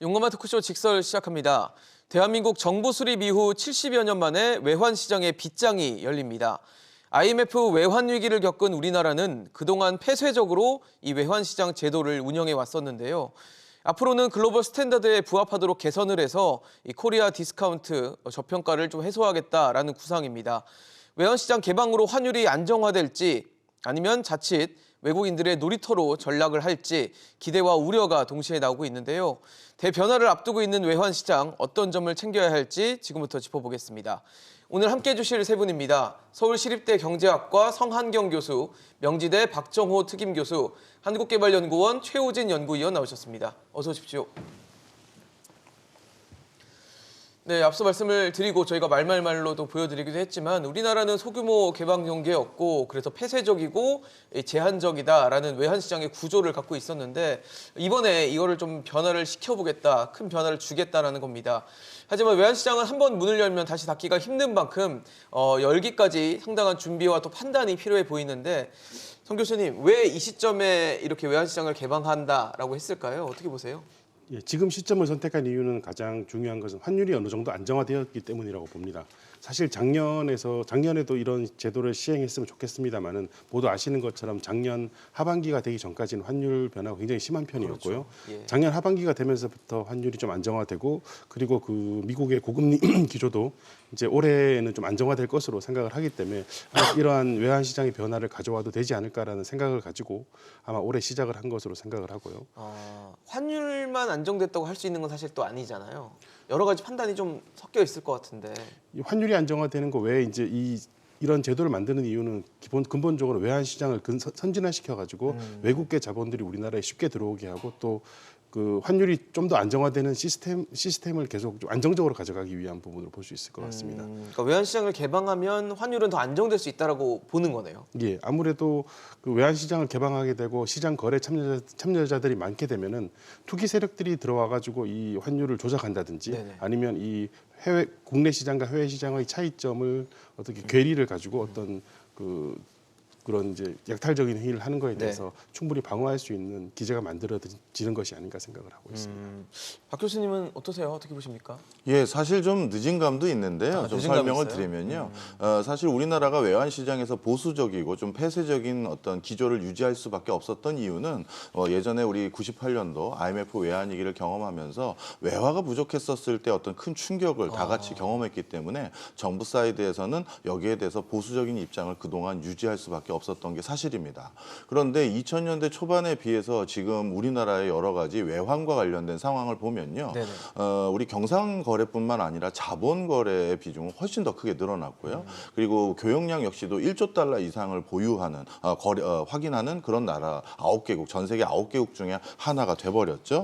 용감한 토크쇼 직설 시작합니다. 대한민국 정부 수립 이후 70여 년 만에 외환시장의 빗장이 열립니다. IMF 외환 위기를 겪은 우리나라는 그동안 폐쇄적으로 이 외환시장 제도를 운영해 왔었는데요. 앞으로는 글로벌 스탠다드에 부합하도록 개선을 해서 이 코리아 디스카운트 저평가를 좀 해소하겠다라는 구상입니다. 외환시장 개방으로 환율이 안정화될지 아니면 자칫 외국인들의 놀이터로 전락을 할지 기대와 우려가 동시에 나오고 있는데요. 대변화를 앞두고 있는 외환시장 어떤 점을 챙겨야 할지 지금부터 짚어보겠습니다. 오늘 함께해 주실 세 분입니다. 서울시립대 경제학과 성한경 교수, 명지대 박정호 특임교수, 한국개발연구원 최호진 연구위원 나오셨습니다. 어서 오십시오. 네, 앞서 말씀을 드리고 저희가 말말말로도 보여드리기도 했지만 우리나라는 소규모 개방 경제였고 그래서 폐쇄적이고 제한적이다라는 외환시장의 구조를 갖고 있었는데 이번에 이거를 좀 변화를 시켜보겠다, 큰 변화를 주겠다라는 겁니다. 하지만 외환시장은 한번 문을 열면 다시 닫기가 힘든 만큼 열기까지 상당한 준비와 또 판단이 필요해 보이는데 성 교수님, 왜 이 시점에 이렇게 외환시장을 개방한다라고 했을까요? 어떻게 보세요? 예, 지금 시점을 선택한 이유는 가장 중요한 것은 환율이 어느 정도 안정화되었기 때문이라고 봅니다. 사실 작년에도 이런 제도를 시행했으면 좋겠습니다만은 모두 아시는 것처럼 작년 하반기가 되기 전까지는 환율 변화가 굉장히 심한 편이었고요. 그렇죠. 예. 작년 하반기가 되면서부터 환율이 좀 안정화되고 그리고 그 미국의 고금리 기조도 이제 올해는 좀 안정화될 것으로 생각을 하기 때문에 이러한 외환 시장의 변화를 가져와도 되지 않을까라는 생각을 가지고 아마 올해 시작을 한 것으로 생각을 하고요. 환율만 안정됐다고 할 수 있는 건 사실 또 아니잖아요. 여러 가지 판단이 좀 섞여 있을 것 같은데. 이 환율이 안정화되는 거 외에 이제 이런 제도를 만드는 이유는 근본적으로 외환 시장을 선진화시켜 가지고 외국계 자본들이 우리나라에 쉽게 들어오게 하고 또 그 환율이 좀 더 안정화되는 시스템을 계속 좀 안정적으로 가져가기 위한 부분으로 볼 수 있을 것 같습니다. 그러니까 외환시장을 개방하면 환율은 더 안정될 수 있다라고 보는 거네요. 예, 아무래도 그 외환 시장을 개방하게 되고 시장 거래 참여자들이 많게 되면은 투기 세력들이 들어와 가지고 이 환율을 조작한다든지 네네. 아니면 이 국내 시장과 해외 시장의 차이점을 어떻게 괴리를 가지고 어떤 그런 이제 약탈적인 행위를 하는 거에 대해서 충분히 방어할 수 있는 기제가 만들어지는 것이 아닌가 생각을 하고 있습니다. 박 교수님은 어떠세요? 어떻게 보십니까? 예, 사실 좀 늦은 감도 있는데요. 좀 늦은 감이 설명을 있어요? 드리면요. 사실 우리나라가 외환 시장에서 보수적이고 좀 폐쇄적인 어떤 기조를 유지할 수밖에 없었던 이유는 예전에 우리 98년도 IMF 외환 위기를 경험하면서 외화가 부족했었을 때 어떤 큰 충격을 다 같이 경험했기 때문에 정부 사이드에서는 여기에 대해서 보수적인 입장을 그동안 유지할 수밖에 없었던 게 사실입니다. 그런데 2000년대 초반에 비해서 지금 우리나라의 여러 가지 외환과 관련된 상황을 보면요. 우리 경상거래뿐만 아니라 자본거래의 비중은 훨씬 더 크게 늘어났고요. 그리고 교역량 역시도 1조 달러 이상을 보유하는 확인하는 그런 나라 9개국, 전 세계 9개국 중에 하나가 돼버렸죠.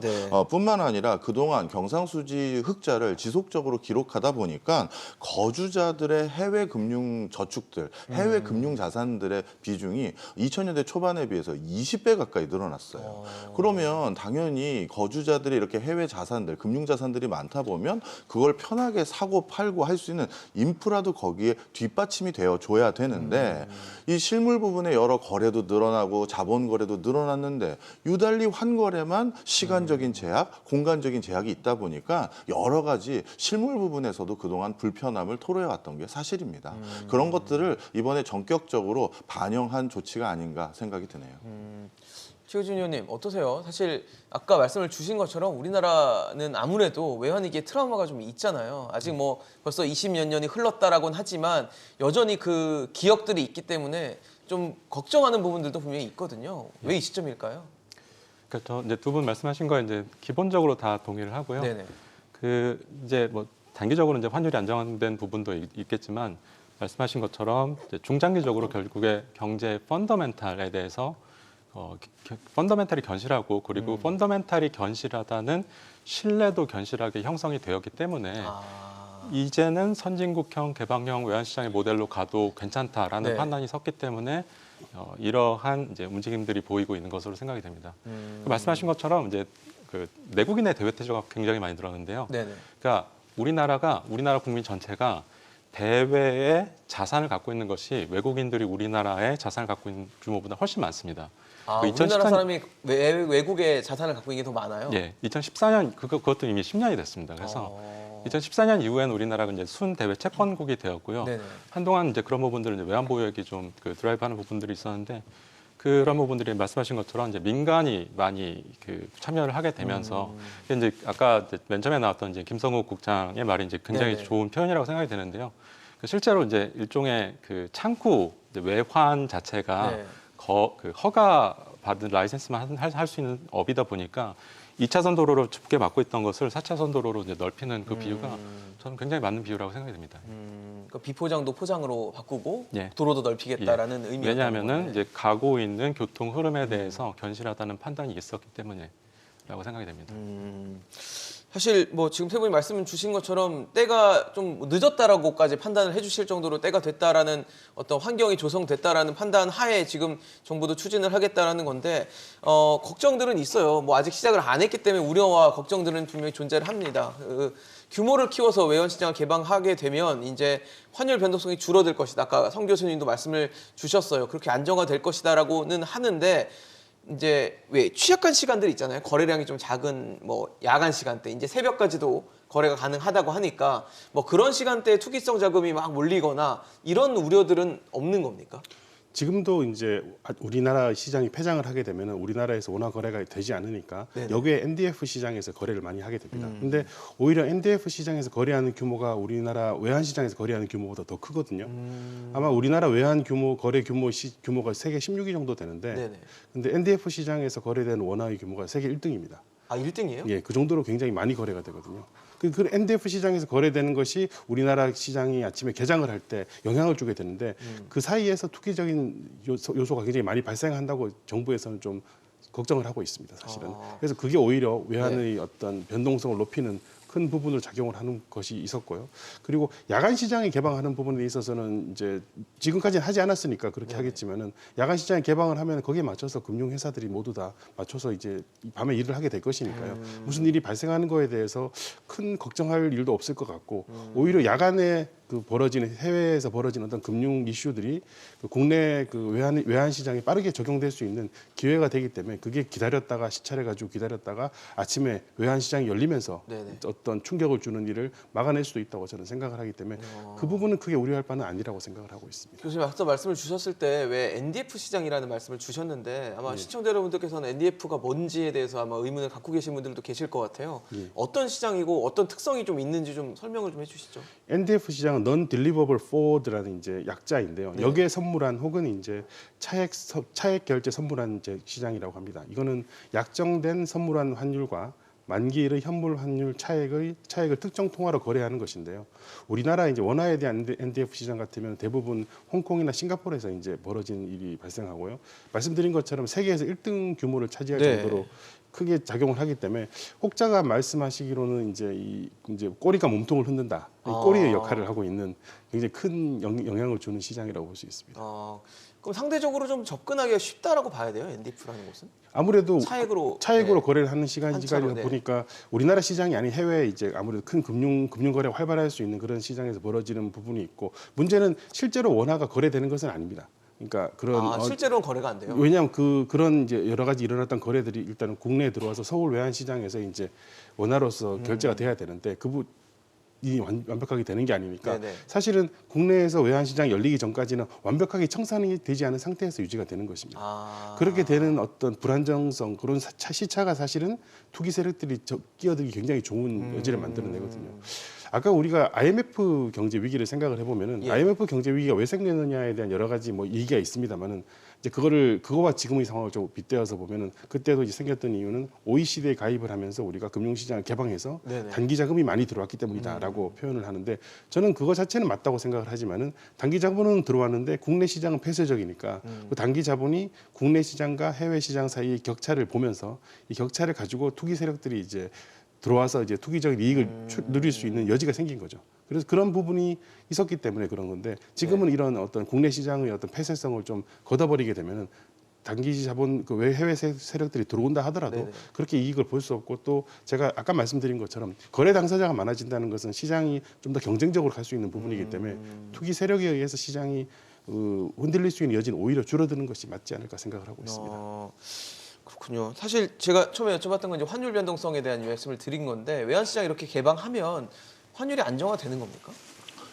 뿐만 아니라 그동안 경상수지 흑자를 지속적으로 기록하다 보니까 거주자들의 해외 금융 저축들, 해외 금융 자산들의 비중이 2000년대 초반에 비해서 20배 가까이 늘어났어요. 그러면 당연히 거주자들이 이렇게 해외 자산들, 금융 자산들이 많다 보면 그걸 편하게 사고 팔고 할 수 있는 인프라도 거기에 뒷받침이 되어 줘야 되는데 이 실물 부분에 여러 거래도 늘어나고 자본 거래도 늘어났는데 유달리 환거래만 시간적인 제약, 공간적인 제약이 있다 보니까 여러 가지 실물 부분에서도 그동안 불편함을 토로해 왔던 게 사실입니다. 그런 것들을 이번에 전격적으로 반영한 조치가 아닌가 생각이 드네요. 최호진 의원님 어떠세요? 사실 아까 말씀을 주신 것처럼 우리나라는 아무래도 외환위기에 트라우마가 좀 있잖아요. 아직 뭐 벌써 20몇 년이 흘렀다라고는 하지만 여전히 그 기억들이 있기 때문에 좀 걱정하는 부분들도 분명히 있거든요. 왜 이 시점일까요? 그러니까 이제 두 분 말씀하신 거 이제 기본적으로 다 동의를 하고요. 네네. 그 이제 뭐 단기적으로 이제 환율이 안정된 부분도 있겠지만 말씀하신 것처럼 이제 중장기적으로 결국에 경제 펀더멘탈에 대해서 펀더멘탈이 견실하고 그리고 펀더멘탈이 견실하다는 신뢰도 견실하게 형성이 되었기 때문에 이제는 선진국형 개방형 외환시장의 모델로 가도 괜찮다라는 판단이 섰기 때문에 이러한 이제 움직임들이 보이고 있는 것으로 생각이 됩니다. 말씀하신 것처럼 이제 그 내국인의 대외 태조가 굉장히 많이 늘었는데요. 그러니까 우리나라 국민 전체가 대외의 자산을 갖고 있는 것이 외국인들이 우리나라의 자산을 갖고 있는 규모보다 훨씬 많습니다. 아, 그 우리나라 2014년 사람이 외국의 자산을 갖고 있는 게 더 많아요? 예, 2014년 그것도 이미 10년이 됐습니다. 그래서 2014년 이후엔 우리나라가 이제 순 대외 채권국이 되었고요. 네네. 한동안 이제 그런 부분들은 이제 외환 보유액이 좀 그 드라이브하는 부분들이 있었는데 그런 부분들이 말씀하신 것처럼 이제 민간이 많이 그 참여를 하게 되면서 이제 아까 이제 맨 처음에 나왔던 이제 김성욱 국장의 말이 이제 굉장히 네네. 좋은 표현이라고 생각이 되는데요. 그 실제로 이제 일종의 그 창구 이제 외환 자체가 네. 그 허가 받은 라이센스만 할 수 있는 업이다 보니까 2차선 도로를 좁게 막고 있던 것을 4차선 도로로 이제 넓히는 그 비유가 저는 굉장히 맞는 비유라고 생각이 됩니다. 그러니까 비포장도 포장으로 바꾸고 예. 도로도 넓히겠다라는 의미가 왜냐하면은 이제 가고 있는 교통 흐름에 대해서 견실하다는 판단이 있었기 때문에라고 생각이 됩니다. 사실 뭐 지금 세 분이 말씀 주신 것처럼 때가 좀 늦었다라고까지 판단을 해주실 정도로 때가 됐다라는 어떤 환경이 조성됐다라는 판단 하에 지금 정부도 추진을 하겠다라는 건데 걱정들은 있어요. 뭐 아직 시작을 안 했기 때문에 우려와 걱정들은 분명히 존재를 합니다. 규모를 키워서 외환 시장을 개방하게 되면 이제 환율 변동성이 줄어들 것이다. 아까 성 교수님도 말씀을 주셨어요. 그렇게 안정화될 것이다라고는 하는데. 이제 왜 취약한 시간들 있잖아요. 거래량이 좀 작은 뭐 야간 시간대, 이제 새벽까지도 거래가 가능하다고 하니까 뭐 그런 시간대에 투기성 자금이 막 몰리거나 이런 우려들은 없는 겁니까? 지금도 이제 우리나라 시장이 폐장을 하게 되면 우리나라에서 원화 거래가 되지 않으니까 네네. 여기에 NDF 시장에서 거래를 많이 하게 됩니다. 근데 오히려 NDF 시장에서 거래하는 규모가 우리나라 외환 시장에서 거래하는 규모보다 더 크거든요. 아마 우리나라 외환 규모 거래 규모가 세계 16위 정도 되는데 네네. 근데 NDF 시장에서 거래되는 원화의 규모가 세계 1등입니다. 아, 1등이에요? 예, 그 정도로 굉장히 많이 거래가 되거든요. 그 NDF 시장에서 거래되는 것이 우리나라 시장이 아침에 개장을 할 때 영향을 주게 되는데 그 사이에서 투기적인 요소가 굉장히 많이 발생한다고 정부에서는 좀 걱정을 하고 있습니다, 사실은. 그래서 그게 오히려 외환의 어떤 변동성을 높이는 큰 부분으로 작용을 하는 것이 있었고요. 그리고 야간 시장이 개방하는 부분에 있어서는 이제 지금까지는 하지 않았으니까 그렇게 하겠지만은 야간 시장에 개방을 하면 거기에 맞춰서 금융 회사들이 모두 다 맞춰서 이제 밤에 일을 하게 될 것이니까요. 무슨 일이 발생하는 거에 대해서 큰 걱정할 일도 없을 것 같고 오히려 야간에 그 벌어지는 해외에서 벌어지는 어떤 금융 이슈들이 그 국내 그 외환 시장에 빠르게 적용될 수 있는 기회가 되기 때문에 그게 기다렸다가 시차를 가지고 기다렸다가 아침에 외환 시장이 열리면서 네네. 어떤 충격을 주는 일을 막아낼 수도 있다고 저는 생각을 하기 때문에 그 부분은 크게 우려할 바는 아니라고 생각을 하고 있습니다. 교수님 앞서 말씀을 주셨을 때 왜 NDF 시장이라는 말씀을 주셨는데 아마 시청자 여러분들께서는 NDF가 뭔지에 대해서 아마 의문을 갖고 계신 분들도 계실 것 같아요. 어떤 시장이고 어떤 특성이 좀 있는지 좀 설명을 좀 해주시죠. NDF 시장은 Non-Deliverable Forward라는 이제 약자인데요. 여기에 선물한 혹은 이제 차액 결제 선물한 이제 시장이라고 합니다. 이거는 약정된 선물한 환율과 만기일의 현물 환율 차액을 특정 통화로 거래하는 것인데요. 우리나라 이제 원화에 대한 NDF 시장 같으면 대부분 홍콩이나 싱가포르에서 이제 벌어진 일이 발생하고요. 말씀드린 것처럼 세계에서 1등 규모를 차지할 네. 정도로 크게 작용을 하기 때문에 혹자가 말씀하시기로는 이제 꼬리가 몸통을 흔든다. 이 꼬리의 역할을 하고 있는 굉장히 큰 영향을 주는 시장이라고 볼 수 있습니다. 그럼 상대적으로 좀 접근하기가 쉽다라고 봐야 돼요, NDF라는 곳은? 아무래도 차액으로 네. 거래를 하는 한차로, 시간이다 네. 보니까 우리나라 시장이 아닌 해외 이제 아무래도 큰 금융 거래가 활발할 수 있는 그런 시장에서 벌어지는 부분이 있고 문제는 실제로 원화가 거래되는 것은 아닙니다. 그러니까 그런 실제로는 거래가 안 돼요? 왜냐하면 그런 이제 여러 가지 일어났던 거래들이 일단은 국내에 들어와서 서울 외환 시장에서 이제 원화로서 결제가 돼야 되는데 이 완벽하게 되는 게 아니니까 네네. 사실은 국내에서 외환 시장이 열리기 전까지는 완벽하게 청산이 되지 않은 상태에서 유지가 되는 것입니다. 그렇게 되는 어떤 불안정성 그런 시차가 사실은 투기 세력들이 끼어들기 굉장히 좋은 여지를 만들어내거든요. 아까 우리가 IMF 경제 위기를 생각을 해보면은 IMF 경제 위기가 왜 생겼느냐에 대한 여러 가지 뭐 얘기가 있습니다만은 이제 그거와 지금의 상황을 좀 빗대어서 보면은 그때도 이제 생겼던 이유는 OECD에 가입을 하면서 우리가 금융시장을 개방해서 네네. 단기 자금이 많이 들어왔기 때문이다라고 표현을 하는데 저는 그거 자체는 맞다고 생각을 하지만은 단기 자본은 들어왔는데 국내 시장은 폐쇄적이니까 그 단기 자본이 국내 시장과 해외 시장 사이의 격차를 보면서 이 격차를 가지고 투기 세력들이 이제 들어와서 이제 투기적인 이익을 누릴 수 있는 여지가 생긴 거죠. 그래서 그런 부분이 있었기 때문에 그런 건데 지금은 이런 어떤 국내 시장의 어떤 폐쇄성을 좀 걷어버리게 되면은 단기 자본 그 해외 세력들이 들어온다 하더라도 네네. 그렇게 이익을 볼 수 없고 또 제가 아까 말씀드린 것처럼 거래 당사자가 많아진다는 것은 시장이 좀 더 경쟁적으로 갈 수 있는 부분이기 때문에 투기 세력에 의해서 시장이 흔들릴 수 있는 여지는 오히려 줄어드는 것이 맞지 않을까 생각을 하고 있습니다. 그렇군요. 사실 제가 처음에 여쭤봤던 건 이제 환율 변동성에 대한 말씀을 드린 건데 외환시장 이렇게 개방하면 환율이 안정화되는 겁니까?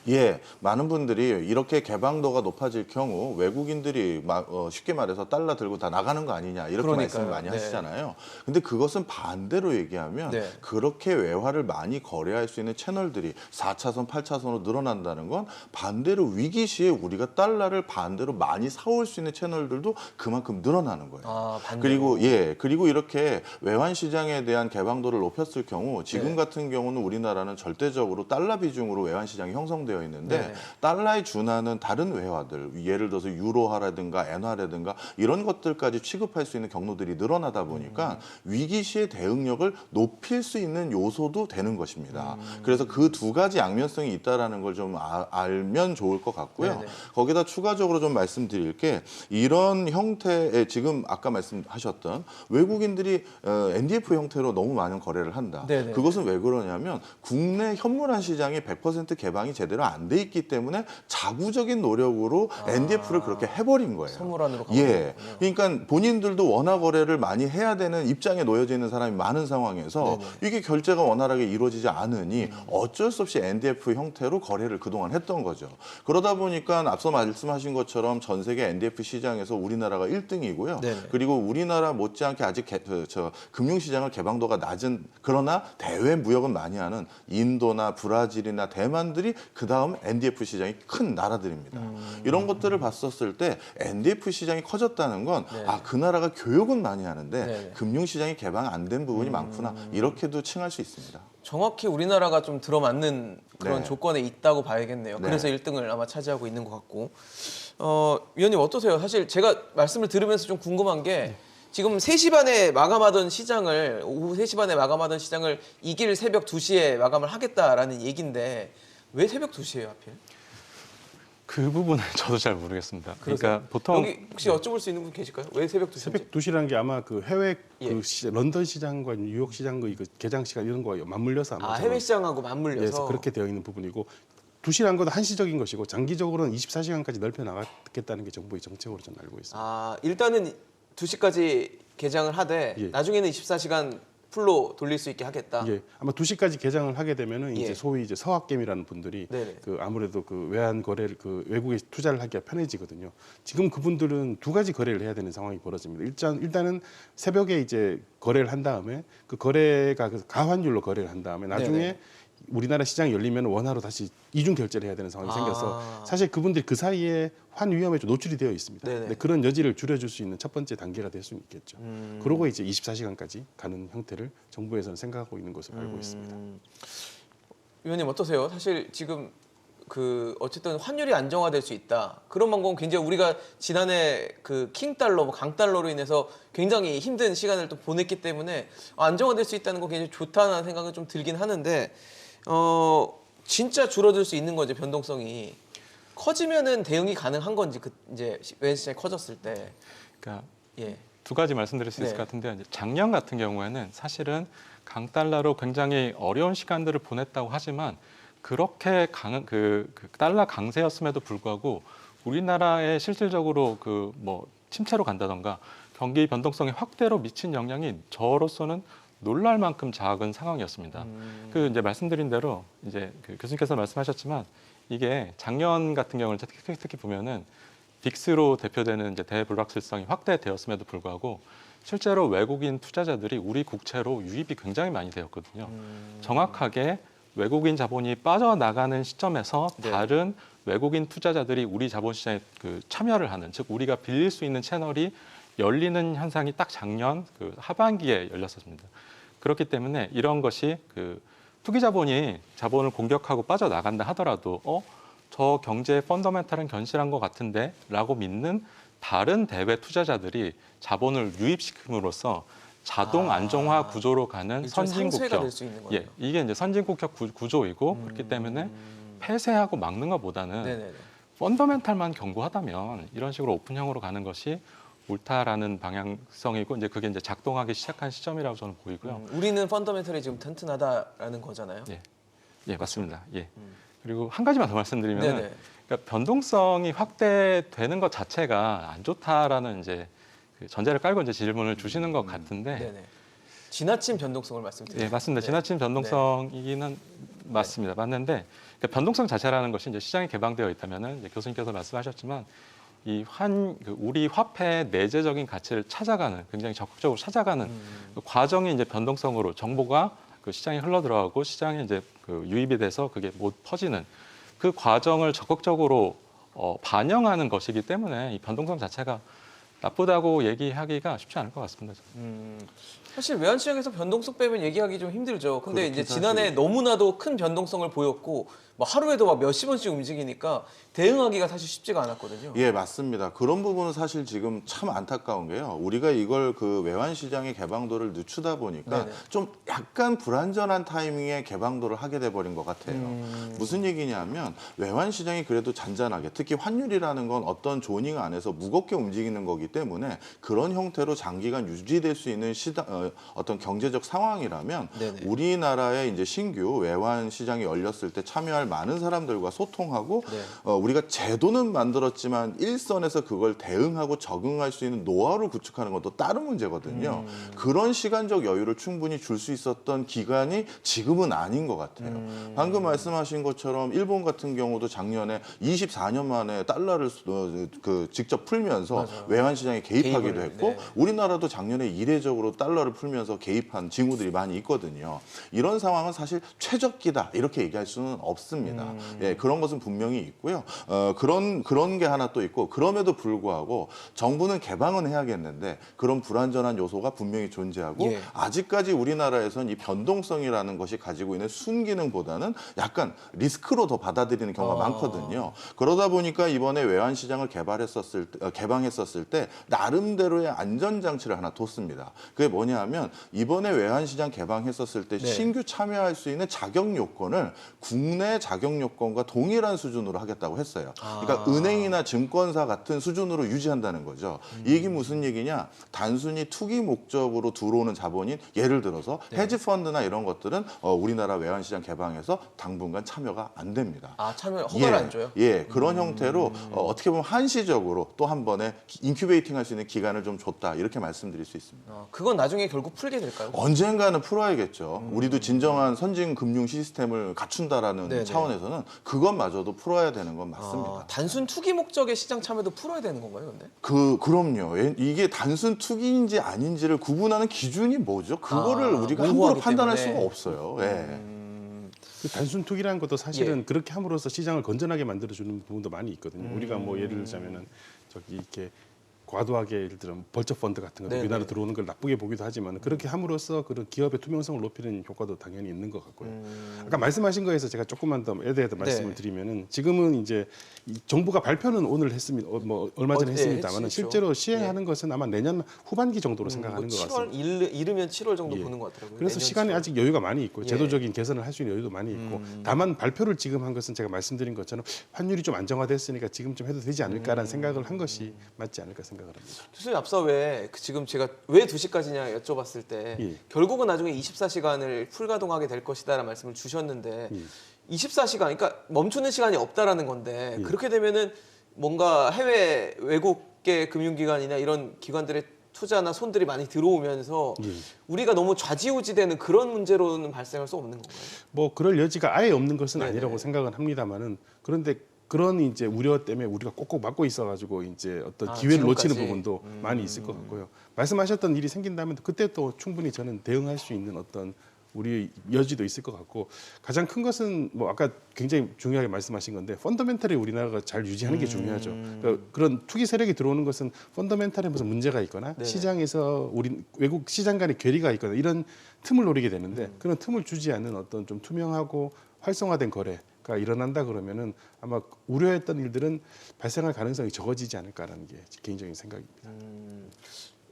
예, 많은 분들이 이렇게 개방도가 높아질 경우 외국인들이 쉽게 말해서 달러 들고 다 나가는 거 아니냐 이렇게 그러니까요. 말씀을 많이 네. 하시잖아요. 근데 그것은 반대로 얘기하면 네. 그렇게 외화를 많이 거래할 수 있는 채널들이 4차선, 8차선으로 늘어난다는 건 반대로 위기 시에 우리가 달러를 반대로 많이 사올 수 있는 채널들도 그만큼 늘어나는 거예요. 아, 반대로. 그리고 이렇게 외환 시장에 대한 개방도를 높였을 경우 지금 네. 같은 경우는 우리나라는 절대적으로 달러 비중으로 외환 시장이 형성되어 있는데 네네. 달러에 준하는 다른 외화들 예를 들어서 유로화라든가 엔화라든가 이런 것들까지 취급할 수 있는 경로들이 늘어나다 보니까 위기 시의 대응력을 높일 수 있는 요소도 되는 것입니다. 그래서 그 두 가지 양면성이 있다라는 걸 좀 알면 좋을 것 같고요. 네네. 거기다 추가적으로 좀 말씀드릴 게 이런 형태의 지금 아까 말씀하셨던 외국인들이 NDF 형태로 너무 많은 거래를 한다. 네네. 그것은 왜 그러냐면 국내 현물화 시장이 100% 개방이 제대로 안 돼 있기 때문에 자구적인 노력으로 NDF를 그렇게 해버린 거예요. 선물안으로 가고 예, 있군요. 그러니까 본인들도 원화 거래를 많이 해야 되는 입장에 놓여져 있는 사람이 많은 상황에서 네네. 이게 결제가 원활하게 이루어지지 않으니 어쩔 수 없이 NDF 형태로 거래를 그동안 했던 거죠. 그러다 보니까 앞서 말씀하신 것처럼 전 세계 NDF 시장에서 우리나라가 1등이고요. 네네. 그리고 우리나라 못지않게 아직 금융시장을 개방도가 낮은 그러나 대외 무역은 많이 하는 인도나 브라질이나 대만들이 그다음 NDF 시장이 큰 나라들입니다. 이런 것들을 봤었을 때 NDF 시장이 커졌다는 건 네. 그 나라가 교육은 많이 하는데 네. 금융시장이 개방 안 된 부분이 많구나 이렇게도 칭할 수 있습니다. 정확히 우리나라가 좀 들어맞는 그런 네. 조건에 있다고 봐야겠네요. 네. 그래서 1등을 아마 차지하고 있는 것 같고. 위원님 어떠세요? 사실 제가 말씀을 들으면서 좀 궁금한 게 지금 3시 반에 마감하던 시장을 오후 3시 반에 마감하던 시장을 이길 새벽 2시에 마감을 하겠다라는 얘기인데 왜 새벽 2시예요, 하필? 그 부분은 저도 잘 모르겠습니다. 그러세요? 그러니까 보통 여기 혹시 여쭤볼 수 있는 분 계실까요? 왜 새벽 2시인지? 새벽 2시라는 게 아마 그 해외 예. 런던 시장과 뉴욕 시장 그 개장 시간 이런 거와 맞물려서 아마 해외 시장하고 예, 맞물려서 그렇게 되어 있는 부분이고 2시라는 건 한시적인 것이고 장기적으로는 24시간까지 넓혀 나가겠다는 게 정부의 정책으로 저는 알고 있습니다. 일단은 2시까지 개장을 하되 예. 나중에는 24시간 풀로 돌릴 수 있게 하겠다. 예, 아마 2시까지 개장을 하게 되면은 예. 이제 소위 이제 서학개미라는 분들이 네네. 그 아무래도 그 외환 거래를 그 외국에 투자를 하기가 편해지거든요. 지금 그분들은 두 가지 거래를 해야 되는 상황이 벌어집니다. 일단은 새벽에 이제 거래를 한 다음에 그 거래가 그 가환율로 거래를 한 다음에 나중에 네네. 우리나라 시장이 열리면 원화로 다시 이중 결제를 해야 되는 상황이 생겨서 사실 그분들이 그 사이에 환 위험에 좀 노출이 되어 있습니다. 네네. 근데 그런 여지를 줄여줄 수 있는 첫 번째 단계가 될 수 있겠죠. 그러고 이제 24시간까지 가는 형태를 정부에서는 생각하고 있는 것으로 알고 있습니다. 위원님 어떠세요? 사실 지금 어쨌든 환율이 안정화될 수 있다. 그런 방법은 굉장히 우리가 지난해 그 킹달러, 강달러로 인해서 굉장히 힘든 시간을 또 보냈기 때문에 안정화될 수 있다는 건 굉장히 좋다는 생각은 좀 들긴 하는데 진짜 줄어들 수 있는 거지 변동성이 커지면은 대응이 가능한 건지 이제 외환 시장이 커졌을 때 그러니까 예. 두 가지 말씀드릴 수 있을 네. 것 같은데 이제 작년 같은 경우에는 사실은 강달러로 굉장히 어려운 시간들을 보냈다고 하지만 그렇게 그 달러 강세였음에도 불구하고 우리나라에 실질적으로 그 뭐 침체로 간다던가 경기 변동성의 확대로 미친 영향이 저로서는 놀랄 만큼 작은 상황이었습니다. 그 이제 말씀드린 대로 이제 그 교수님께서 말씀하셨지만 이게 작년 같은 경우는 특히 보면은 빅스로 대표되는 이제 대불확실성이 확대되었음에도 불구하고 실제로 외국인 투자자들이 우리 국채로 유입이 굉장히 많이 되었거든요. 정확하게 외국인 자본이 빠져나가는 시점에서 네. 다른 외국인 투자자들이 우리 자본시장에 그 참여를 하는, 즉 우리가 빌릴 수 있는 채널이 열리는 현상이 딱 작년 그 하반기에 열렸었습니다. 그렇기 때문에 이런 것이 그 투기 자본이 자본을 공격하고 빠져나간다 하더라도 저 경제의 펀더멘탈은 견실한 것 같은데 라고 믿는 다른 대외 투자자들이 자본을 유입시킴으로써 자동 안정화 구조로 가는 일종의 상쇄가 선진국격. 될 수 있는 거네요. 예, 이게 이제 선진국격 구조이고 그렇기 때문에 폐쇄하고 막는 것보다는 네네네. 펀더멘탈만 견고하다면 이런 식으로 오픈형으로 가는 것이 옳다라는 방향성이고 이제 그게 이제 작동하기 시작한 시점이라고 저는 보이고요. 우리는 펀더멘털이 지금 튼튼하다라는 거잖아요. 예, 맞습니다. 예. 그리고 한 가지만 더 말씀드리면 네네. 그러니까 변동성이 확대되는 것 자체가 안 좋다라는 이제 그 전제를 깔고 이제 질문을 주시는 것 같은데 네네. 지나친 변동성을 말씀드려요. 예, 맞습니다. 네. 지나친 변동성이기는 맞습니다. 맞는데 그러니까 변동성 자체라는 것이 이제 시장이 개방되어 있다면은 이제 교수님께서 말씀하셨지만 우리 화폐의 내재적인 가치를 찾아가는 굉장히 적극적으로 찾아가는 그 과정이 이제 변동성으로 정보가 그 시장에 흘러 들어가고 시장에 이제 그 유입이 돼서 그게 못 퍼지는 그 과정을 적극적으로 반영하는 것이기 때문에 이 변동성 자체가 나쁘다고 얘기하기가 쉽지 않을 것 같습니다. 사실 외환시장에서 변동성 빼면 얘기하기 좀 힘들죠. 근데 이제 그렇긴 지난해 사실. 너무나도 큰 변동성을 보였고 뭐 하루에도 막 몇십 원씩 움직이니까 대응하기가 사실 쉽지가 않았거든요. 예, 맞습니다. 그런 부분은 사실 지금 참 안타까운 게요. 우리가 이걸 그 외환 시장의 개방도를 늦추다 보니까 네네. 좀 약간 불안전한 타이밍에 개방도를 하게 돼 버린 것 같아요. 무슨 얘기냐면 외환 시장이 그래도 잔잔하게 특히 환율이라는 건 어떤 조닝 안에서 무겁게 움직이는 거기 때문에 그런 형태로 장기간 유지될 수 있는 어떤 경제적 상황이라면 네네. 우리나라의 이제 신규 외환 시장이 열렸을 때 참여할 많은 사람들과 소통하고 네. 우리가 제도는 만들었지만 일선에서 그걸 대응하고 적응할 수 있는 노하우를 구축하는 것도 다른 문제거든요. 그런 시간적 여유를 충분히 줄 수 있었던 기간이 지금은 아닌 것 같아요. 방금 말씀하신 것처럼 일본 같은 경우도 작년에 24년 만에 달러를 직접 풀면서 맞아요. 외환 시장에 개입하기도 개입을, 했고 네. 우리나라도 작년에 이례적으로 달러를 풀면서 개입한 징후들이 많이 있거든요. 이런 상황은 사실 최적기다 이렇게 얘기할 수는 없습니다. 예, 그런 것은 분명히 있고요. 그런 게 하나 또 있고 그럼에도 불구하고 정부는 개방은 해야겠는데 그런 불안전한 요소가 분명히 존재하고 예. 아직까지 우리나라에선 이 변동성이라는 것이 가지고 있는 순기능보다는 약간 리스크로 더 받아들이는 경우가 많거든요. 그러다 보니까 이번에 외환 시장을 개방했었을 때 나름대로의 안전 장치를 하나 뒀습니다. 그게 뭐냐 하면 이번에 외환 시장 개방했었을 때 네. 신규 참여할 수 있는 자격 요건을 국내 자격 요건과 동일한 수준으로 하겠다고 했어요. 그러니까 은행이나 증권사 같은 수준으로 유지한다는 거죠. 이 얘기 무슨 얘기냐? 단순히 투기 목적으로 들어오는 자본인 예를 들어서 헤지 펀드나 이런 것들은 우리나라 외환 시장 개방에서 당분간 참여가 안 됩니다. 참여 허가를 안 줘요? 예, 그런 형태로 어떻게 보면 한시적으로 또 한 번에 인큐베이팅 할 수 있는 기간을 좀 줬다 이렇게 말씀드릴 수 있습니다. 그건 나중에 결국 풀게 될까요? 언젠가는 풀어야겠죠. 우리도 진정한 선진 금융 시스템을 갖춘다라는 네네. 차원에서는 그것마저도 풀어야 되는 건 맞습니다. 단순 투기 목적의 시장 참여도 풀어야 되는 건가요, 근데? 그럼요. 이게 단순 투기인지 아닌지를 구분하는 기준이 뭐죠? 그거를 우리가 함부로 모호하기 판단할 때문에. 수가 없어요. 예. 그 단순 투기라는 것도 사실은 예. 그렇게 함으로써 시장을 건전하게 만들어주는 부분도 많이 있거든요. 우리가 뭐 예를 들자면은 저기 이렇게 과도하게 예를 들어 벌처 펀드 같은 거 네네. 우리나라 들어오는 걸 나쁘게 보기도 하지만 그렇게 함으로써 그런 기업의 투명성을 높이는 효과도 당연히 있는 것 같고요. 아까 말씀하신 거에서 제가 조금만 더에 대해서 말씀을 네. 드리면은 지금은 이제 이 정부가 발표는 오늘 했습니다. 뭐 얼마 전에 네, 했습니다만 했죠. 실제로 시행하는 것은 아마 내년 후반기 정도로 생각하는 것 7월 같습니다. 이르면 7월 정도 예. 보는 것 같더라고요. 그래서 내년 시간이 7월. 아직 여유가 많이 있고 예. 제도적인 개선을 할 수 있는 여유도 많이 있고 다만 발표를 지금 한 것은 제가 말씀드린 것처럼 환율이 좀 안정화됐으니까 지금쯤 해도 되지 않을까라는 생각을 한 것이 맞지 않을까 생각을 합니다. 교수님 앞서 지금 제가 왜 2시까지냐 여쭤봤을 때 예. 결국은 나중에 24시간을 풀가동하게 될 것이다라는 말씀을 주셨는데 24시간 그러니까 멈추는 시간이 없다라는 건데 예. 그렇게 되면은 뭔가 해외 외국계 금융기관이나 이런 기관들의 투자나 손들이 많이 들어오면서 예. 우리가 너무 좌지우지되는 그런 문제로는 발생할 수 없는 건가요? 뭐 그럴 여지가 아예 없는 것은 네네. 아니라고 생각은 합니다만은 그런데 그런 이제 우려 때문에 우리가 꼭꼭 막고 있어가지고 이제 어떤 기회를 놓치는 지금까지? 부분도 많이 있을 것 같고요. 말씀하셨던 일이 생긴다면 그때 또 충분히 저는 대응할 수 있는 어떤 우리 여지도 있을 것 같고 가장 큰 것은 뭐 아까 굉장히 중요하게 말씀하신 건데 펀더멘털이 우리나라가 잘 유지하는 게 중요하죠. 그러니까 그런 투기 세력이 들어오는 것은 펀더멘털에 무슨 문제가 있거나 네. 시장에서 우리 외국 시장 간의 괴리가 있거나 이런 틈을 노리게 되는데 그런 틈을 주지 않는 어떤 좀 투명하고 활성화된 거래가 일어난다 그러면은 아마 우려했던 일들은 발생할 가능성이 적어지지 않을까라는 게 개인적인 생각입니다.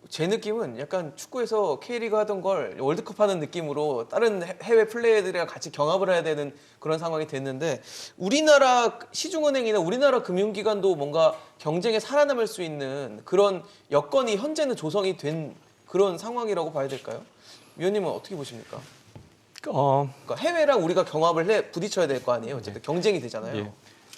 제 느낌은 약간 축구에서 K리그 하던 걸 월드컵 하는 느낌으로 다른 해외 플레이어들이랑 같이 경합을 해야 되는 그런 상황이 됐는데 우리나라 시중은행이나 우리나라 금융기관도 뭔가 경쟁에 살아남을 수 있는 그런 여건이 현재는 조성이 된 그런 상황이라고 봐야 될까요? 위원님은 어떻게 보십니까? 그러니까 해외랑 우리가 경합을 부딪혀야 될 거 아니에요. 어쨌든 경쟁이 되잖아요. 예,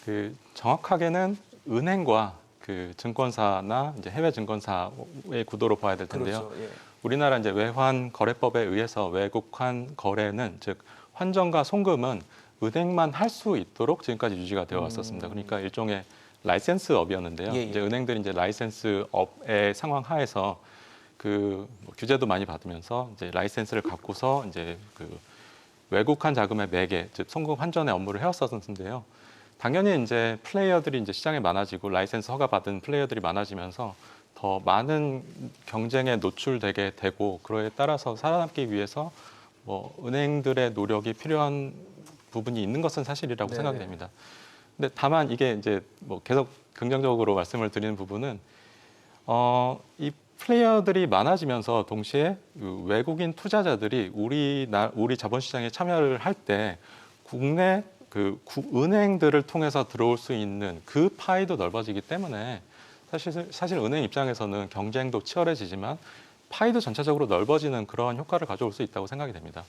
그 정확하게는 은행과 그 증권사나 이제 해외 증권사의 구도로 봐야 될 텐데요. 그렇죠. 예. 우리나라 이제 외환 거래법에 의해서 외국환 거래는 즉 환전과 송금은 은행만 할 수 있도록 지금까지 유지가 되어 왔었습니다. 그러니까 일종의 라이센스업이었는데요. 예, 예. 이제 은행들이 이제 라이센스업의 상황 하에서 그 규제도 많이 받으면서 이제 라이센스를 갖고서 이제 그 외국환 자금의 매개, 즉 송금 환전의 업무를 해왔었는데요. 당연히 이제 플레이어들이 이제 시장에 많아지고 라이센스 허가 받은 플레이어들이 많아지면서 더 많은 경쟁에 노출되게 되고 그에 따라서 살아남기 위해서 뭐 은행들의 노력이 필요한 부분이 있는 것은 사실이라고 네네. 생각이 됩니다. 근데 다만 이게 이제 뭐 계속 긍정적으로 말씀을 드리는 부분은 이 플레이어들이 많아지면서 동시에 그 외국인 투자자들이 우리 자본시장에 참여를 할 때 국내 은행들을 통해서 들어올 수 있는 그 파이도 넓어지기 때문에 사실 은행 입장에서는 경쟁도 치열해지지만 파이도 전체적으로 넓어지는 그런 효과를 가져올 수 있다고 생각이 됩니다.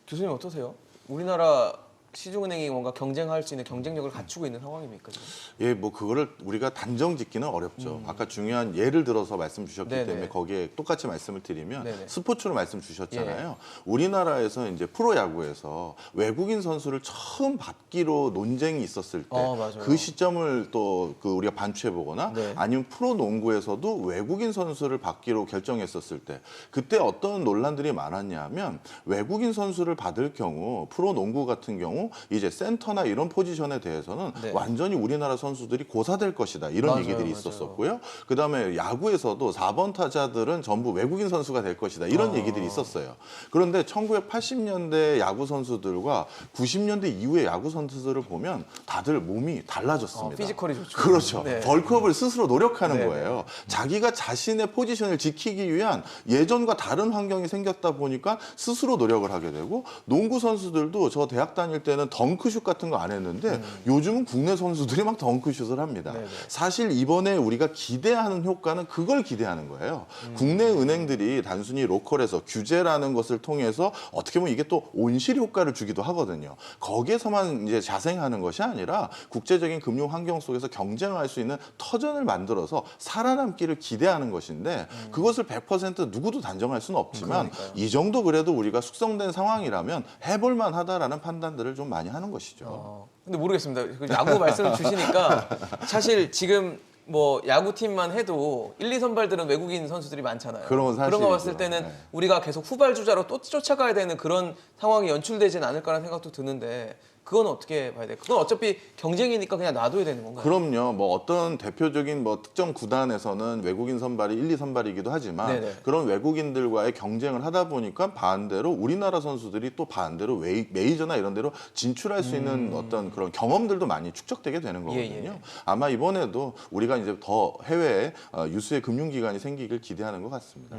교수님 어떠세요? 우리나라 시중은행이 뭔가 경쟁할 수 있는 경쟁력을 갖추고 있는 상황입니까? 지금? 예, 뭐 그거를 우리가 단정 짓기는 어렵죠. 아까 중요한 예를 들어서 말씀 주셨기 네네. 때문에 거기에 똑같이 말씀을 드리면 네네. 스포츠로 말씀 주셨잖아요. 우리나라에서 이제 프로야구에서 외국인 선수를 처음 받기로 논쟁이 있었을 때 맞아요. 그 시점을 또 그 우리가 반추해 보거나 네. 아니면 프로농구에서도 외국인 선수를 받기로 결정했었을 때 그때 어떤 논란들이 많았냐면 외국인 선수를 받을 경우 프로농구 같은 경우 이제 센터나 이런 포지션에 대해서는 네. 완전히 우리나라 선수들이 고사될 것이다. 이런 맞아요, 얘기들이 맞아요. 있었었고요. 그다음에 야구에서도 4번 타자들은 전부 외국인 선수가 될 것이다. 이런 얘기들이 있었어요. 그런데 1980년대 야구 선수들과 90년대 이후의 야구 선수들을 보면 다들 몸이 달라졌습니다. 피지컬이 좋죠. 그렇죠. 네. 벌크업을 스스로 노력하는 네, 거예요. 자기가 자신의 포지션을 지키기 위한 예전과 다른 환경이 생겼다 보니까 스스로 노력을 하게 되고 농구 선수들도 저 대학 다닐 때는 덩크슛 같은 거 안 했는데 요즘은 국내 선수들이 막 덩크슛을 합니다. 네네. 사실 이번에 우리가 기대하는 효과는 그걸 기대하는 거예요. 국내 은행들이 단순히 로컬에서 규제라는 것을 통해서 어떻게 보면 이게 또 온실 효과를 주기도 하거든요. 거기에서만 이제 자생하는 것이 아니라 국제적인 금융 환경 속에서 경쟁할 수 있는 터전을 만들어서 살아남기를 기대하는 것인데 그것을 100% 누구도 단정할 수는 없지만 그러니까요. 이 정도 그래도 우리가 숙성된 상황이라면 해볼만 하다라는 판단들을 좀 많이 하는 것이죠. 근데 모르겠습니다. 그 야구 말씀을 주시니까 사실 지금 뭐 야구팀만 해도 1, 2선발들은 외국인 선수들이 많잖아요. 그런 건 그런 거 봤을 사실이죠. 때는 네. 우리가 계속 후발 주자로 또 쫓아가야 되는 그런 상황이 연출되진 않을까라는 생각도 드는데 그건 어떻게 봐야 돼요? 그건 어차피 경쟁이니까 그냥 놔둬야 되는 건가요? 그럼요. 뭐 어떤 대표적인 뭐 특정 구단에서는 외국인 선발이 1, 2선발이기도 하지만 네네. 그런 외국인들과의 경쟁을 하다 보니까 반대로 우리나라 선수들이 또 반대로 메이저나 이런 데로 진출할 수 있는 어떤 그런 경험들도 많이 축적되게 되는 거거든요. 예. 아마 이번에도 우리가 이제 더 해외에 유수의 금융기관이 생기길 기대하는 것 같습니다.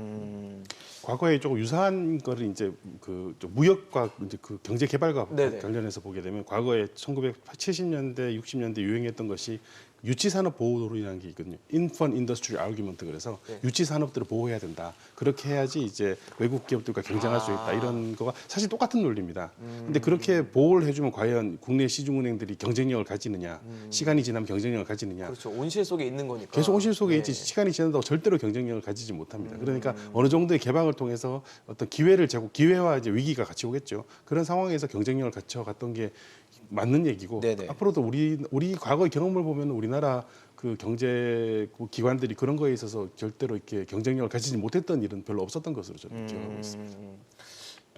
과거에 조금 유사한 거를 이제 좀 무역과 이제 그 경제 개발과 네네. 관련해서 보게 되면 과거에 1970년대, 60년대 유행했던 것이 유치 산업 보호론이라는 게 있거든요. Infant Industry Argument 그래서 네. 유치 산업들을 보호해야 된다. 그렇게 해야지 이제 외국 기업들과 경쟁할 수 있다. 이런 거가 사실 똑같은 논리입니다. 근데 그렇게 보호를 해주면 과연 국내 시중은행들이 경쟁력을 가지느냐, 시간이 지나면 경쟁력을 가지느냐. 그렇죠. 온실 속에 있는 거니까. 계속 온실 속에 네. 있지 시간이 지난다고 절대로 경쟁력을 가지지 못합니다. 그러니까 어느 정도의 개방을 통해서 어떤 기회를 제고 기회와 이제 위기가 같이 오겠죠. 그런 상황에서 경쟁력을 갖춰갔던 게 맞는 얘기고 네네. 앞으로도 우리 과거의 경험을 보면 우리나라 그 경제 기관들이 그런 거에 있어서 절대로 이렇게 경쟁력을 가지지 못했던 일은 별로 없었던 것으로 저는 기억하고 있습니다.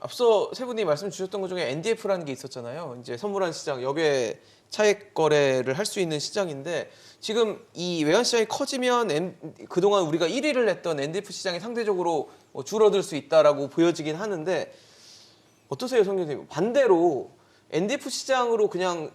앞서 세 분이 말씀 주셨던 것 중에 NDF라는 게 있었잖아요. 이제 선물한 시장, 역외 차익 거래를 할 수 있는 시장인데 지금 이 외환 시장이 커지면 그동안 우리가 1위를 했던 NDF 시장이 상대적으로 줄어들 수 있다라고 보여지긴 하는데 어떠세요, 성 교수님? 반대로 NDF 시장으로 그냥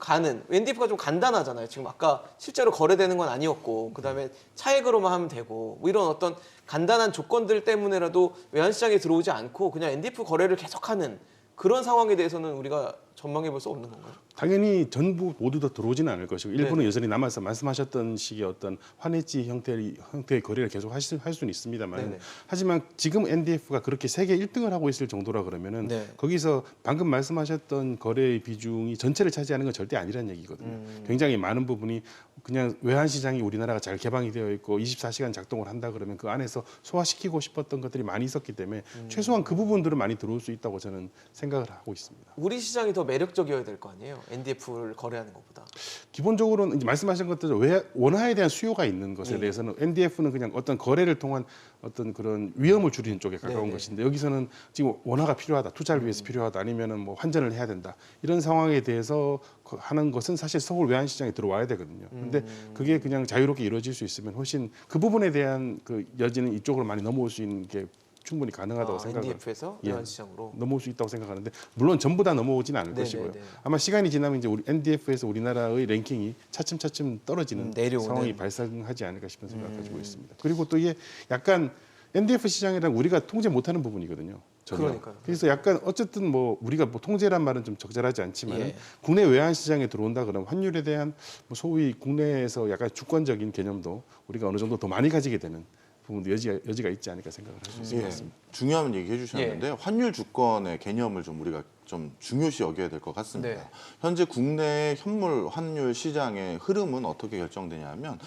가는 NDF가 좀 간단하잖아요. 지금 아까 실제로 거래되는 건 아니었고 그다음에 차액으로만 하면 되고 뭐 이런 어떤 간단한 조건들 때문에라도 외환시장에 들어오지 않고 그냥 NDF 거래를 계속하는 그런 상황에 대해서는 우리가 전망해 볼 수 없는 건가요? 당연히 전부 모두 다 들어오지는 않을 것이고 일부는 네네. 여전히 남아서 말씀하셨던 식의 어떤 환해지 형태의 거래를 계속 할 수는 있습니다만 네네. 하지만 지금 NDF가 그렇게 세계 1등을 하고 있을 정도라 그러면은 네. 거기서 방금 말씀하셨던 거래의 비중이 전체를 차지하는 건 절대 아니라는 얘기거든요. 굉장히 많은 부분이 그냥 외환 시장이 우리나라가 잘 개방이 되어 있고 24시간 작동을 한다 그러면 그 안에서 소화시키고 싶었던 것들이 많이 있었기 때문에 최소한 그 부분들은 많이 들어올 수 있다고 저는 생각을 하고 있습니다. 우리 시장이 더 매력적이어야 될 거 아니에요? NDF를 거래하는 것보다. 기본적으로는 이제 말씀하신 것대로 원화에 대한 수요가 있는 것에 대해서는 NDF는 그냥 어떤 거래를 통한 어떤 그런 위험을 줄이는 쪽에 가까운 네네. 것인데 여기서는 지금 원화가 필요하다, 투자를 위해서 필요하다, 아니면은 뭐 환전을 해야 된다 이런 상황에 대해서 하는 것은 사실 서울 외환 시장에 들어와야 되거든요. 근데 그게 그냥 자유롭게 이루어질 수 있으면 훨씬 그 부분에 대한 그 여지는 이쪽으로 많이 넘어올 수 있는 게 충분히 가능하다고 생각을 NDF에서 예. 외환시장으로. 넘어올 수 있다고 생각하는데 물론 전부 다 넘어오지는 않을 네네네. 것이고요. 아마 시간이 지나면 이제 우리 NDF에서 우리나라의 랭킹이 차츰차츰 떨어지는 내려오는. 상황이 발생하지 않을까 싶은 생각을 가지고 있습니다. 그리고 또 이게 약간 NDF 시장이랑 우리가 통제 못하는 부분이거든요. 전혀. 그러니까요. 그래서 약간 어쨌든 뭐 우리가 뭐 통제란 말은 좀 적절하지 않지만 예. 국내 외환 시장에 들어온다 그러면 환율에 대한 뭐 소위 국내에서 약간 주권적인 개념도 우리가 어느 정도 더 많이 가지게 되는 부분도 여지가 있지 않을까 생각을 할 수 있을 것 같습니다. 중요한 얘기 해주셨는데 환율 주권의 개념을 좀 우리가 좀 중요시 여겨야 될 것 같습니다. 네. 현재 국내 현물 환율 시장의 흐름은 어떻게 결정되냐면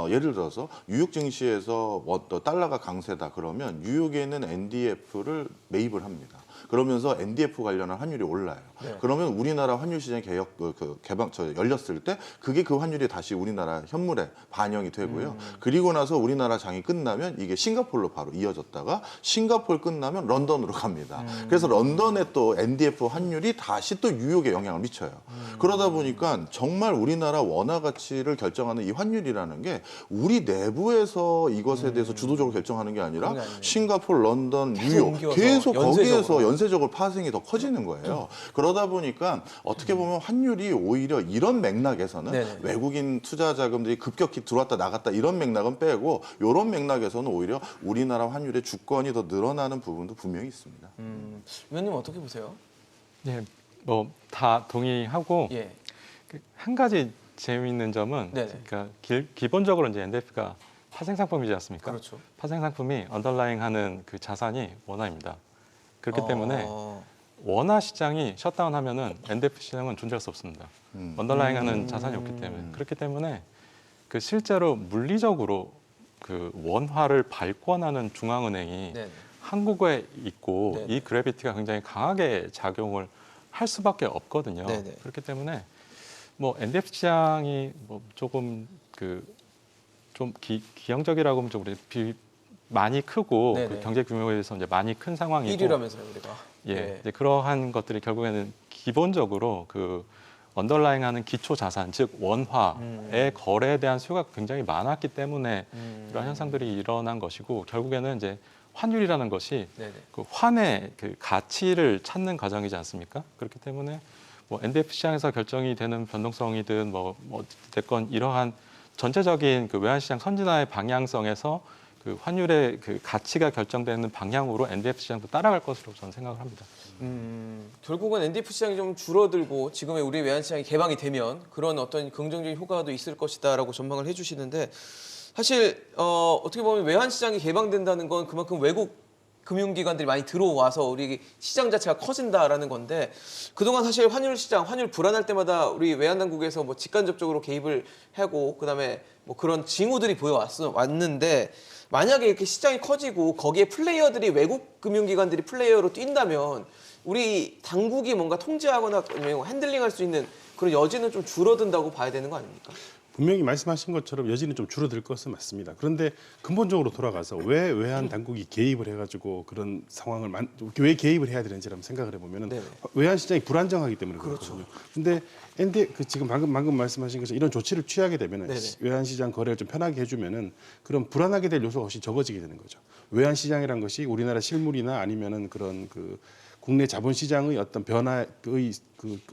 예를 들어서 뉴욕 증시에서 달러가 강세다 그러면 뉴욕에는 NDF를 매입을 합니다. 그러면서 NDF 관련한 환율이 올라요. 네. 그러면 우리나라 환율 시장이 열렸을 때 그게 그 환율이 다시 우리나라 현물에 반영이 되고요. 그리고 나서 우리나라 장이 끝나면 이게 싱가포르로 바로 이어졌다가 싱가포르 끝나면 런던으로 갑니다. 그래서 런던의 또 NDF 환율이 다시 또 뉴욕에 영향을 미쳐요. 그러다 보니까 정말 우리나라 원화 가치를 결정하는 이 환율이라는 게 우리 내부에서 이것에 대해서 주도적으로 결정하는 게 아니라 그런 게 아니네요. 싱가포르, 런던, 계속 뉴욕 옮겨서 계속 거기에서 연쇄적으로. 연쇄적으로 파생이 더 커지는 거예요. 그러다 보니까 어떻게 보면 환율이 오히려 이런 맥락에서는 네네. 외국인 투자 자금들이 급격히 들어왔다 나갔다 이런 맥락은 빼고 이런 맥락에서는 오히려 우리나라 환율의 주권이 더 늘어나는 부분도 분명히 있습니다. 위원님 어떻게 보세요? 예, 뭐 다 동의하고 예. 한 가지 재미있는 점은 네네. 그러니까 기본적으로 이제 NDF가 파생 상품이지 않습니까? 그렇죠. 파생 상품이 언더라잉하는 그 자산이 원화입니다. 그렇기 때문에 원화 시장이 셧다운하면은 NDF 시장은 존재할 수 없습니다. 언더라잉하는 자산이 없기 때문에 그렇기 때문에 그 실제로 물리적으로 그 원화를 발권하는 중앙은행이 네네. 한국에 있고 네네. 이 그래비티가 굉장히 강하게 작용을 할 수밖에 없거든요. 네네. 그렇기 때문에 뭐 NDF 시장이 뭐 조금 그 좀 기형적이라고 하면 좀 우리 많이 크고 네네. 그 경제 규모에 대해서 이제 많이 큰 상황이고 1위라면서요 우리가. 예, 네. 이제 그러한 것들이 결국에는 기본적으로 그 언더라잉하는 기초 자산, 즉 원화의 거래에 대한 수요가 굉장히 많았기 때문에 이러한 현상들이 일어난 것이고 결국에는 이제 환율이라는 것이 네네. 그 환의 그 가치를 찾는 과정이지 않습니까? 그렇기 때문에 뭐 NDF 시장에서 결정이 되는 변동성이든 뭐 됐건 이러한 전체적인 그 외환시장 선진화의 방향성에서 그 환율의 그 가치가 결정되는 방향으로 NDF 시장도 따라갈 것으로 저는 생각을 합니다. 결국은 NDF 시장이 좀 줄어들고 지금의 우리 외환 시장이 개방이 되면 그런 어떤 긍정적인 효과도 있을 것이다라고 전망을 해주시는데 사실 어떻게 보면 외환 시장이 개방된다는 건 그만큼 외국 금융기관들이 많이 들어와서 우리 시장 자체가 커진다라는 건데 그동안 사실 환율 시장, 환율 불안할 때마다 우리 외환당국에서 뭐 직간접적으로 개입을 하고 그다음에 뭐 그런 징후들이 왔는데 만약에 이렇게 시장이 커지고 거기에 플레이어들이 외국 금융기관들이 플레이어로 뛴다면 우리 당국이 뭔가 통제하거나 아니면 핸들링할 수 있는 그런 여지는 좀 줄어든다고 봐야 되는 거 아닙니까? 분명히 말씀하신 것처럼 여진이 좀 줄어들 것은 맞습니다. 그런데 근본적으로 돌아가서 왜 외환 당국이 개입을 해가지고 그런 상황을 왜 개입을 해야 되는지 한번 생각을 해보면은 네네. 외환 시장이 불안정하기 때문에 그렇거든요. 근데 지금 방금 말씀하신 것처럼 이런 조치를 취하게 되면은 네네. 외환 시장 거래를 좀 편하게 해주면은 그런 불안하게 될 요소가 훨씬 적어지게 되는 거죠. 외환 시장이란 것이 우리나라 실물이나 아니면은 그런 그 국내 자본시장의 어떤 변화의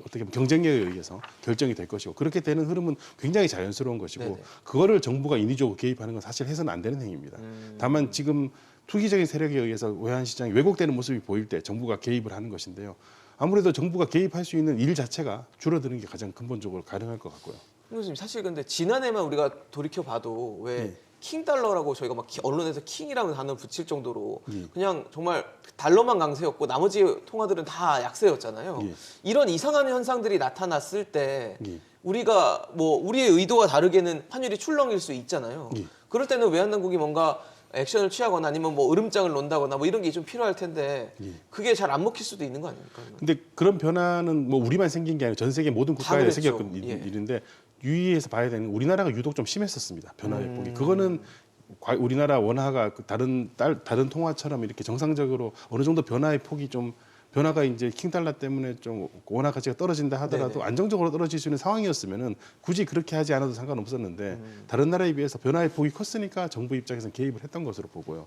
어떻게 보면 경쟁력에 의해서 결정이 될 것이고 그렇게 되는 흐름은 굉장히 자연스러운 것이고 네네. 그거를 정부가 인위적으로 개입하는 건 사실 해서는 안 되는 행위입니다. 다만 지금 투기적인 세력에 의해서 외환시장이 왜곡되는 모습이 보일 때 정부가 개입을 하는 것인데요. 아무래도 정부가 개입할 수 있는 일 자체가 줄어드는 게 가장 근본적으로 가능할 것 같고요. 교수님 사실 근데 지난해만 우리가 돌이켜 봐도 왜 네. 킹달러라고 저희가 막 언론에서 킹이라는 단어를 붙일 정도로 예. 그냥 정말 달러만 강세였고 나머지 통화들은 다 약세였잖아요. 예. 이런 이상한 현상들이 나타났을 때 예. 우리가 뭐 우리의 의도와 다르게는 환율이 출렁일 수 있잖아요. 예. 그럴 때는 외환당국이 뭔가 액션을 취하거나 아니면 뭐 으름장을 놓는다거나 뭐 이런 게 좀 필요할 텐데 예. 그게 잘 안 먹힐 수도 있는 거 아닙니까? 근데 그런 변화는 뭐 우리만 생긴 게 아니라 전 세계 모든 국가에 그랬죠. 생겼던 예. 일인데 유의해서 봐야 되는 우리나라가 유독 좀 심했었습니다. 변화 회복이. 그거는 우리나라 원화가 그 다른 통화처럼 이렇게 정상적으로 어느 정도 변화의 폭이 좀 변화가 이제 킹달러 때문에 좀 원화 가치가 떨어진다 하더라도 네네. 안정적으로 떨어질 수 있는 상황이었으면은 굳이 그렇게 하지 않아도 상관없었는데 다른 나라에 비해서 변화의 폭이 컸으니까 정부 입장에서는 개입을 했던 것으로 보고요.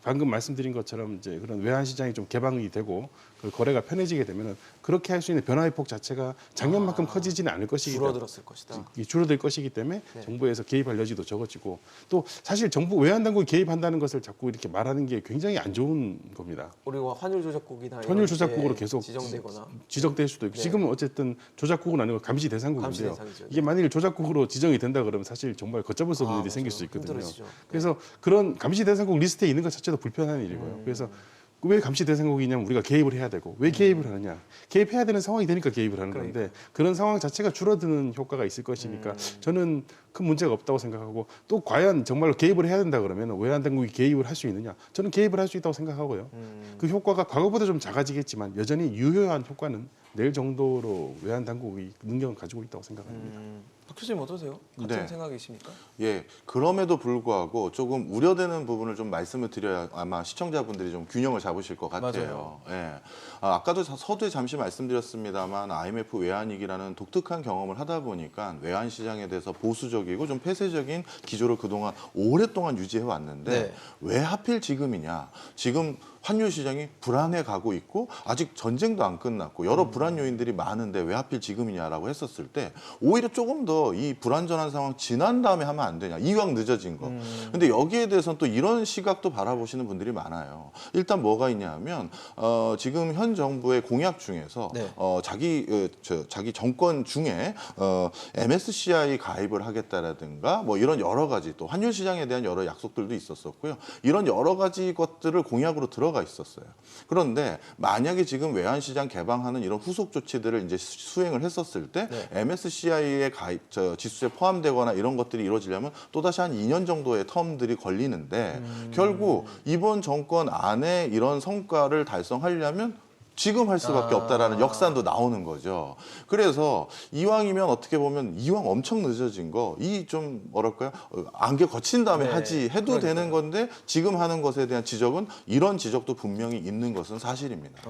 방금 말씀드린 것처럼 이제 그런 외환 시장이 좀 개방이 되고 그 거래가 편해지게 되면은 그렇게 할 수 있는 변화의 폭 자체가 작년만큼 커지지는 않을 것이기 때문에 줄어들었을 것이다. 줄어들 것이기 때문에 네. 정부에서 개입할 여지도 적어지고 또 사실 정부 외환 당국이 개입한다는 것을 자꾸 이렇게 말하는 게 굉장히 안 좋은 겁니다. 우리가 환율 조작국이나 이런 환율 조작국으로 게 계속 지정되거나 지적될 수도 있고 네. 지금은 어쨌든 조작국은 아니고 감시 감시 대상국인데요. 대상이죠. 이게 만일 조작국으로 지정이 된다 그러면 사실 정말 걷잡을 수 없는 아, 일이 생길 맞아요. 수 있거든요. 힘들어지죠. 네. 그래서 그런 감시 대상국 리스트에 있는 것 자체도 불편한 일이고요. 그래서 왜 감시 대상국이냐면 우리가 개입을 해야 되고 왜 개입을 하느냐 개입해야 되는 상황이 되니까 개입을 하는 건데 그런 상황 자체가 줄어드는 효과가 있을 것이니까 저는 큰 문제가 없다고 생각하고 또 과연 정말로 개입을 해야 된다 그러면 외환 당국이 개입을 할 수 있느냐 저는 개입을 할 수 있다고 생각하고요. 그 효과가 과거보다 좀 작아지겠지만 여전히 유효한 효과는 낼 정도로 외환 당국이 능력을 가지고 있다고 생각합니다. 박 교수님 어떠세요? 같은 네. 생각이십니까? 예, 그럼에도 불구하고 조금 우려되는 부분을 좀 말씀을 드려야 아마 시청자분들이 좀 균형을 잡으실 것 같아요. 예. 아까도 서두에 잠시 말씀드렸습니다만 IMF 외환위기라는 독특한 경험을 하다 보니까 외환 시장에 대해서 보수적이고 좀 폐쇄적인 기조를 그동안 오랫동안 유지해 왔는데 네. 왜 하필 지금이냐? 지금 환율 시장이 불안해 가고 있고 아직 전쟁도 안 끝났고 여러 불안 요인들이 많은데 왜 하필 지금이냐라고 했었을 때 오히려 조금 더 이 불안전한 상황 지난 다음에 하면 안 되냐 이왕 늦어진 거. 근데 여기에 대해서는 또 이런 시각도 바라보시는 분들이 많아요. 일단 뭐가 있냐 하면 지금 현 정부의 공약 중에서 네. 자기 정권 중에 MSCI 가입을 하겠다라든가 뭐 이런 여러 가지 또 환율 시장에 대한 여러 약속들도 있었었고요. 이런 여러 가지 것들을 공약으로 들어가 있었어요. 그런데 만약에 지금 외환 시장 개방하는 이런 후속 조치들을 이제 수행을 했었을 때 네. MSCI에 가입 지수에 포함되거나 이런 것들이 이루어지려면 또다시 한 2년 정도의 텀들이 걸리는데 결국 이번 정권 안에 이런 성과를 달성하려면 지금 할 수밖에 없다라는 역산도 나오는 거죠. 그래서 이왕이면 어떻게 보면 이왕 엄청 늦어진 거 이 좀 뭐랄까요 안개 거친 다음에 네, 하지 해도 그러니까요. 되는 건데 지금 하는 것에 대한 지적은 이런 지적도 분명히 있는 것은 사실입니다.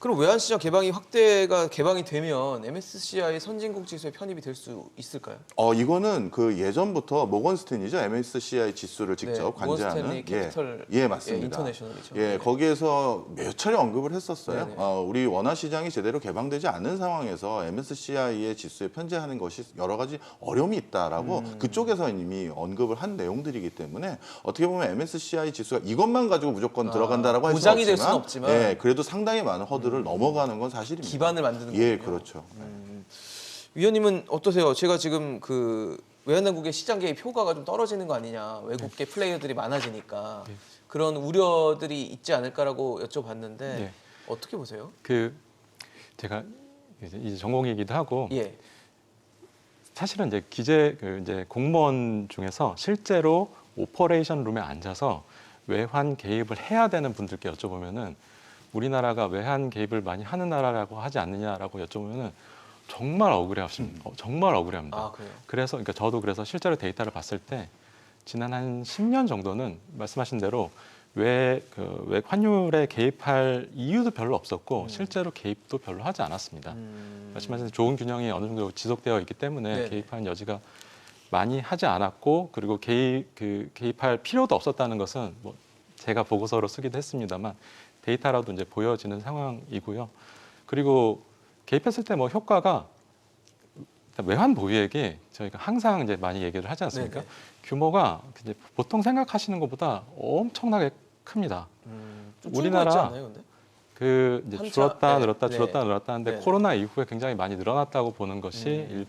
그럼 외환시장 개방이 되면 MSCI 선진국 지수에 편입이 될 수 있을까요? 이거는 그 예전부터 모건스탠이죠. MSCI 지수를 직접 네, 관제하는 모건스탠리 캐피털 맞습니다. 인터내셔널이죠. 예, 네. 거기에서 몇 차례 언급을 했었어요. 네네. 우리 원화 시장이 제대로 개방되지 않는 상황에서 MSCI의 지수에 편제하는 것이 여러 가지 어려움이 있다라고 그쪽에서 이미 언급을 한 내용들이기 때문에 어떻게 보면 MSCI 지수가 이것만 가지고 무조건 들어간다라고 할 수는 보장이 없지만, 될 수는 없지만. 예, 그래도 상당히 많은 허들을 넘어가는 건 사실입니다. 기반을 만드는 예, 거군요. 그렇죠. 위원님은 어떠세요? 제가 지금 그 외환당국의 시장 개입 효과가 좀 떨어지는 거 아니냐 외국계 플레이어들이 많아지니까 그런 우려들이 있지 않을까라고 여쭤봤는데 네. 어떻게 보세요? 제가 이제 전공이기도 하고 예. 사실은 이제 이제 공무원 중에서 실제로 오퍼레이션 룸에 앉아서 외환 개입을 해야 되는 분들께 여쭤보면은 우리나라가 외환 개입을 많이 하는 나라라고 하지 않느냐라고 여쭤보면은 정말 억울해하십니다. 정말 억울해합니다. 아, 그래요? 그래서 그러니까 저도 그래서 실제로 데이터를 봤을 때 지난 한 10년 정도는 말씀하신 대로 왜 환율에 개입할 이유도 별로 없었고 실제로 개입도 별로 하지 않았습니다. 말씀하신 좋은 균형이 어느 정도 지속되어 있기 때문에 네네. 개입하는 여지가 많이 하지 않았고 그리고 개입할 필요도 없었다는 것은 뭐 제가 보고서로 쓰기도 했습니다만 데이터라도 이제 보여지는 상황이고요. 그리고 개입했을 때 뭐 효과가 외환 보유액이 저희가 항상 이제 많이 얘기를 하지 않습니까? 네네. 규모가 이제 보통 생각하시는 것보다 엄청나게 큽니다. 좀 우리나라 줄고 있지 않아요, 근데? 그 이제 한차- 줄었다 네, 늘었다 네. 줄었다 늘었다 하는데 네. 코로나 이후에 굉장히 많이 늘어났다고 보는 것이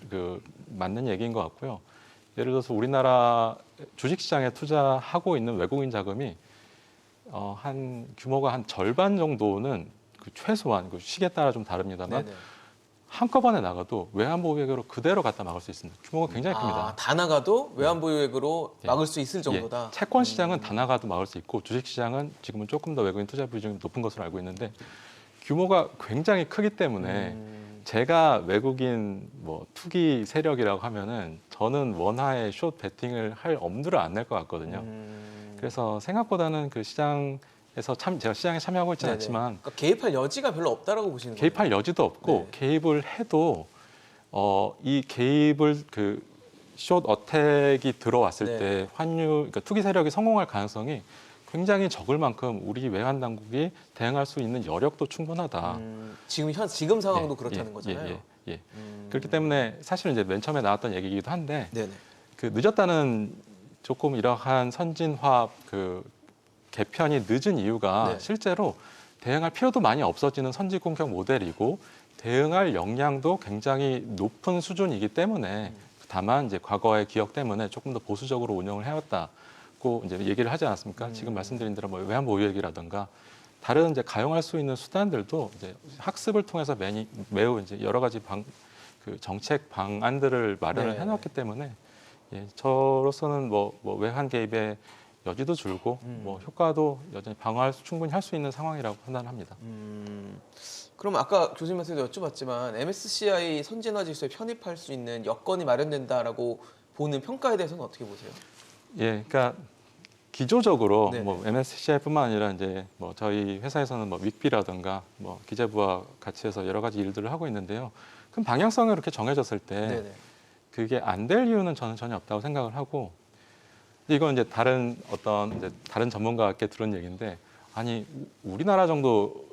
맞는 얘기인 것 같고요. 예를 들어서 우리나라 주식시장에 투자하고 있는 외국인 자금이 한 규모가 한 절반 정도는 그 최소한 그 시기에 따라 좀 다릅니다만 네네. 한꺼번에 나가도 외환 보유액으로 그대로 갖다 막을 수 있습니다. 규모가 굉장히 큽니다. 다 나가도 외환 보유액으로 예. 막을 수 있을 정도다. 예, 채권 시장은 다 나가도 막을 수 있고 주식 시장은 지금은 조금 더 외국인 투자 비중이 높은 것으로 알고 있는데 규모가 굉장히 크기 때문에 제가 외국인 뭐 투기 세력이라고 하면은 저는 원화에 숏 베팅을 할 엄두를 안 낼 것 같거든요. 그래서 생각보다는 그 시장에서 제가 시장에 참여하고 있지는 네네. 않지만 그러니까 개입할 여지가 별로 없다라고 보시는 거예요? 개입할 여지도 없고 네. 개입을 해도 이 개입을 그 숏 어택이 들어왔을 네. 때 그러니까 투기 세력이 성공할 가능성이 굉장히 적을 만큼 우리 외환 당국이 대응할 수 있는 여력도 충분하다. 지금 상황도 예, 그렇다는 예, 거잖아요. 예. 그렇기 때문에 사실은 이제 맨 처음에 나왔던 얘기이기도 한데 네네. 그 늦었다는 조금 이러한 선진화 그 개편이 늦은 이유가 네. 실제로 대응할 필요도 많이 없어지는 선진 공격 모델이고 대응할 역량도 굉장히 높은 수준이기 때문에 다만 이제 과거의 기억 때문에 조금 더 보수적으로 운영을 해왔다고 이제 얘기를 하지 않았습니까? 지금 말씀드린 대로 뭐 외환 보유액이라든가 다른 이제 가용할 수 있는 수단들도 이제 학습을 통해서 매우 이제 여러 가지 정책 방안들을 마련을 네. 해놨기 때문에 예, 저로서는 뭐 외환 개입의 여지도 줄고 뭐 효과도 여전히 충분히 할 수 있는 상황이라고 판단합니다. 그럼 아까 교수님한테도 여쭤봤지만 MSCI 선진화 지수에 편입할 수 있는 여건이 마련된다라고 보는 평가에 대해서는 어떻게 보세요? 예, 그러니까 기조적으로 네네. 뭐 MSCI뿐만 아니라 이제 뭐 저희 회사에서는 뭐 윅비라든가 뭐 기재부와 같이 해서 여러 가지 일들을 하고 있는데요. 그럼 방향성이 이렇게 정해졌을 때 네네. 그게 안 될 이유는 저는 전혀 없다고 생각을 하고 이건 이제 다른 전문가께 들은 얘기인데 아니 우리나라 정도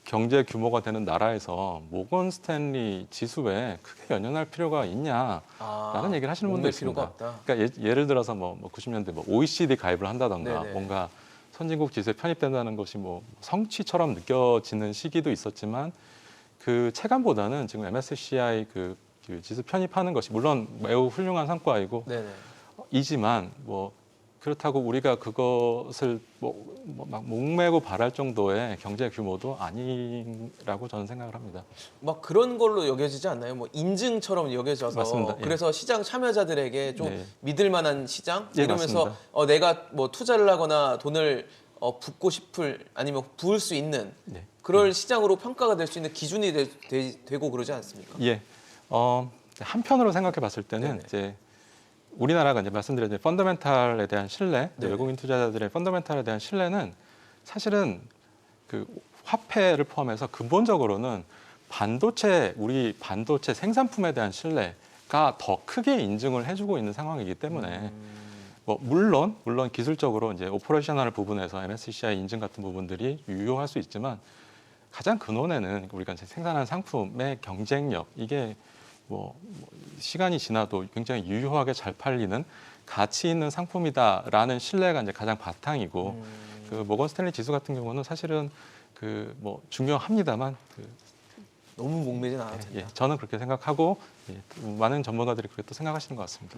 경제 규모가 되는 나라에서 모건 스탠리 지수에 크게 연연할 필요가 있냐라는 얘기를 하시는 분도 옮길 있습니다. 필요가 없다. 그러니까 예를 들어서 뭐 90년대 뭐 OECD 가입을 한다던가 네네. 뭔가 선진국 지수에 편입된다는 것이 뭐 성취처럼 느껴지는 시기도 있었지만 그 체감보다는 지금 MSCI 그 지수 편입하는 것이 물론 매우 훌륭한 성과이고 네네. 이지만 뭐 그렇다고 우리가 그것을 막 목매고 바랄 정도의 경제 규모도 아니라고 저는 생각을 합니다. 막 그런 걸로 여겨지지 않나요? 뭐 인증처럼 여겨져서 맞습니다. 예. 그래서 시장 참여자들에게 좀 네. 믿을 만한 시장 예, 이러면서 맞습니다. 내가 뭐 투자를 하거나 돈을 붓고 싶을 아니면 부을 수 있는 네. 그럴 시장으로 평가가 될 수 있는 기준이 되고 그러지 않습니까? 예. 한편으로 생각해 봤을 때는 네네. 이제 우리나라가 이제 말씀드린 펀더멘탈에 대한 신뢰, 네네. 외국인 투자자들의 펀더멘탈에 대한 신뢰는 사실은 그 화폐를 포함해서 근본적으로는 우리 반도체 생산품에 대한 신뢰가 더 크게 인증을 해주고 있는 상황이기 때문에 뭐 물론 기술적으로 이제 오퍼레이셔널 부분에서 MSCI 인증 같은 부분들이 유효할 수 있지만 가장 근원에는 우리가 이제 생산한 상품의 경쟁력 이게 뭐 시간이 지나도 굉장히 유효하게 잘 팔리는 가치 있는 상품이다라는 신뢰가 이제 가장 바탕이고 그 모건 스탠리 지수 같은 경우는 사실은 그 뭐 중요합니다만 너무 목매진 않아도 된다. 예, 저는 그렇게 생각하고 많은 전문가들이 그렇게 또 생각하시는 것 같습니다.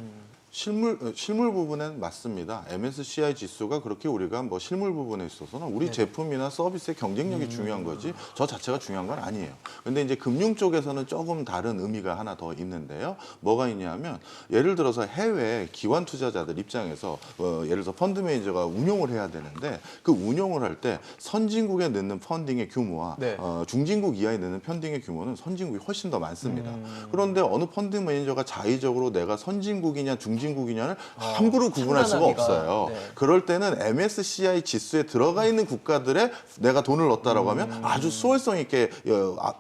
실물 부분엔 맞습니다. MSCI 지수가 그렇게 우리가 뭐 실물 부분에 있어서는 우리 제품이나 서비스의 경쟁력이 중요한 거지 저 자체가 중요한 건 아니에요. 근데 이제 금융 쪽에서는 조금 다른 의미가 하나 더 있는데요. 뭐가 있냐면 예를 들어서 해외 기관 투자자들 입장에서 예를 들어서 펀드 매니저가 운용을 해야 되는데 그 운용을 할 때 선진국에 넣는 펀딩의 규모와 네. 중진국 이하에 넣는 펀딩의 규모는 선진국이 훨씬 더 많습니다. 그런데 어느 펀드 매니저가 자의적으로 내가 선진국이냐 중진국이냐를 함부로 구분할 수가 판단하기가, 없어요. 네. 그럴 때는 MSCI 지수에 들어가 있는 국가들에 내가 돈을 넣었다라고 하면 아주 수월성 있게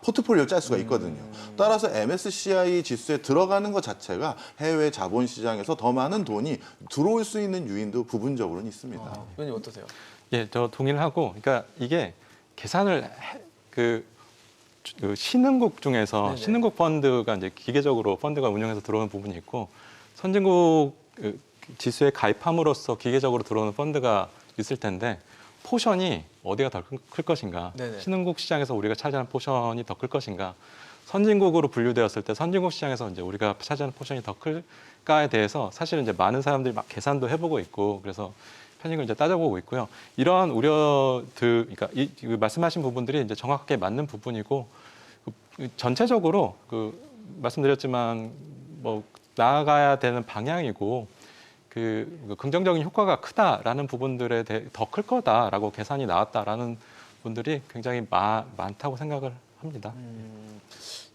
포트폴리오를 짤 수가 있거든요. 따라서 MSCI 지수에 들어가는 것 자체가 해외 자본시장에서 더 많은 돈이 들어올 수 있는 요인도 부분적으로는 있습니다. 위원님 어떠세요? 예, 저 동의를 하고, 그러니까 이게 계산을 그 신흥국 중에서 네네. 신흥국 펀드가 이제 기계적으로 펀드가 운영해서 들어오는 부분이 있고 선진국 지수에 가입함으로써 기계적으로 들어오는 펀드가 있을 텐데 포션이 어디가 더 클 것인가? 네네. 신흥국 시장에서 우리가 차지하는 포션이 더 클 것인가? 선진국으로 분류되었을 때 선진국 시장에서 이제 우리가 차지하는 포션이 더 클까에 대해서 사실은 이제 많은 사람들이 막 계산도 해보고 있고 그래서 편익을 이제 따져보고 있고요. 이러한 우려들, 그러니까 이 말씀하신 부분들이 이제 정확하게 맞는 부분이고 전체적으로 말씀드렸지만 뭐 나아가야 되는 방향이고 긍정적인 효과가 크다라는 부분들에 대해 더 클 거다라고 계산이 나왔다라는 분들이 굉장히 많다고 생각을 합니다.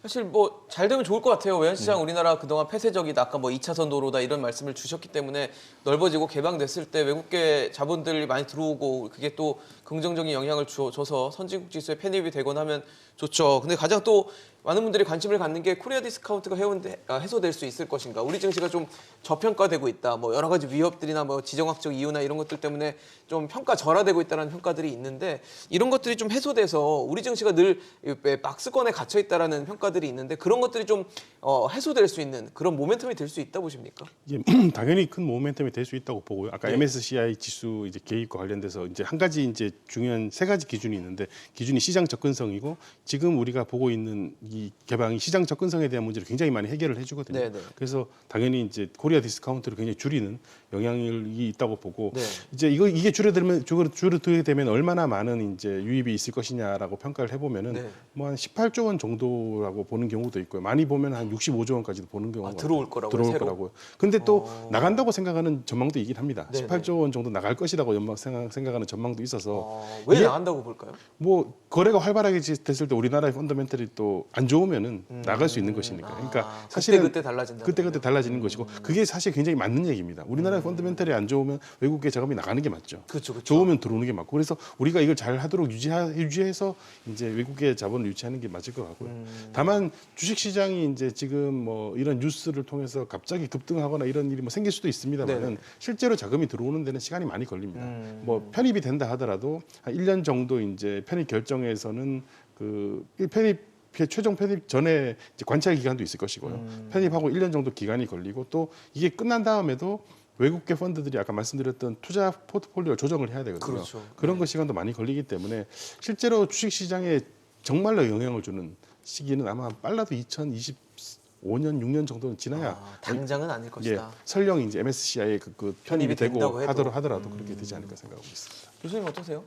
사실 뭐 잘 되면 좋을 것 같아요. 외환시장 우리나라 그동안 폐쇄적이다. 아까 뭐 2차선 도로다 이런 말씀을 주셨기 때문에 넓어지고 개방됐을 때 외국계 자본들이 많이 들어오고 그게 또 긍정적인 영향을 줘서 선진국 지수에 편입이 되거나 하면 좋죠. 근데 가장 또 많은 분들이 관심을 갖는 게 코리아 디스카운트가 해소될 수 있을 것인가. 우리 증시가 좀 저평가되고 있다. 뭐 여러 가지 위협들이나 뭐 지정학적 이유나 이런 것들 때문에 좀 평가절하되고 있다는 평가들이 있는데 이런 것들이 좀 해소돼서 우리 증시가 늘 박스권에 갇혀 있다라는 평가들이 있는데 그런 것들이 좀 해소될 수 있는 그런 모멘텀이 될 수 있다 보십니까? 이게 당연히 큰 모멘텀이 될 수 있다고 보고요. 아까 네. MSCI 지수 이제 개입과 관련돼서 이제 한 가지 이제 중요한 세 가지 기준이 있는데 기준이 시장 접근성이고 지금 우리가 보고 있는 이 개방이 시장 접근성에 대한 문제를 굉장히 많이 해결을 해주거든요. 네, 네. 그래서 당연히 이제 코리아 디스카운트를 굉장히 줄이는 영향이 있다고 보고 네. 이제 이게 줄어들게 되면 얼마나 많은 이제 유입이 있을 것이냐라고 평가를 해보면은 네. 뭐 한 18조 원 정도라고 보는 경우도 있고요. 많이 보면 한 65조 원까지도 보는 경우가 들어올 거라고요, 들어올 새로? 거라고요. 근데 또 나간다고 생각하는 전망도 있긴 합니다. 네네. 18조 원 정도 나갈 것이라고 생각하는 전망도 있어서 왜 이게 나간다고 볼까요? 뭐 거래가 활발하게 됐을 때 우리나라의 펀더멘털이 또 안 좋으면은 나갈 수 있는 것이니까. 그러니까 사실은 그때 달라진다. 그때 달라지는 것이고 그게 사실 굉장히 맞는 얘기입니다. 우리나라의 펀더멘털이 안 좋으면 외국계 자금이 나가는 게 맞죠. 그렇죠, 그렇죠. 좋으면 들어오는 게 맞고 그래서 우리가 이걸 잘 하도록 유지해서 이제 외국계 자본을 유치하는 게 맞을 것 같고요. 다만 주식 시장이 이제 지금 뭐 이런 뉴스를 통해서 갑자기 급등하거나 이런 일이 뭐 생길 수도 있습니다만은 네네. 실제로 자금이 들어오는 데는 시간이 많이 걸립니다. 뭐 편입이 된다 하더라도 한 1년 정도 이제 편입 결정에서는 최종 편입 전에 이제 관찰 기간도 있을 것이고요. 편입하고 1년 정도 기간이 걸리고 또 이게 끝난 다음에도 외국계 펀드들이 아까 말씀드렸던 투자 포트폴리오 조정을 해야 되거든요. 그렇죠. 그런 거 시간도 많이 걸리기 때문에 실제로 주식 시장에 정말로 영향을 주는 시기는 아마 빨라도 2025년, 6년 정도는 지나야 당장은 아닐 것이다. 설령 이제 MSCI에 그 편입이 되고 된다고 해도. 하더라도 그렇게 되지 않을까 생각하고 있습니다. 교수님 어떠세요?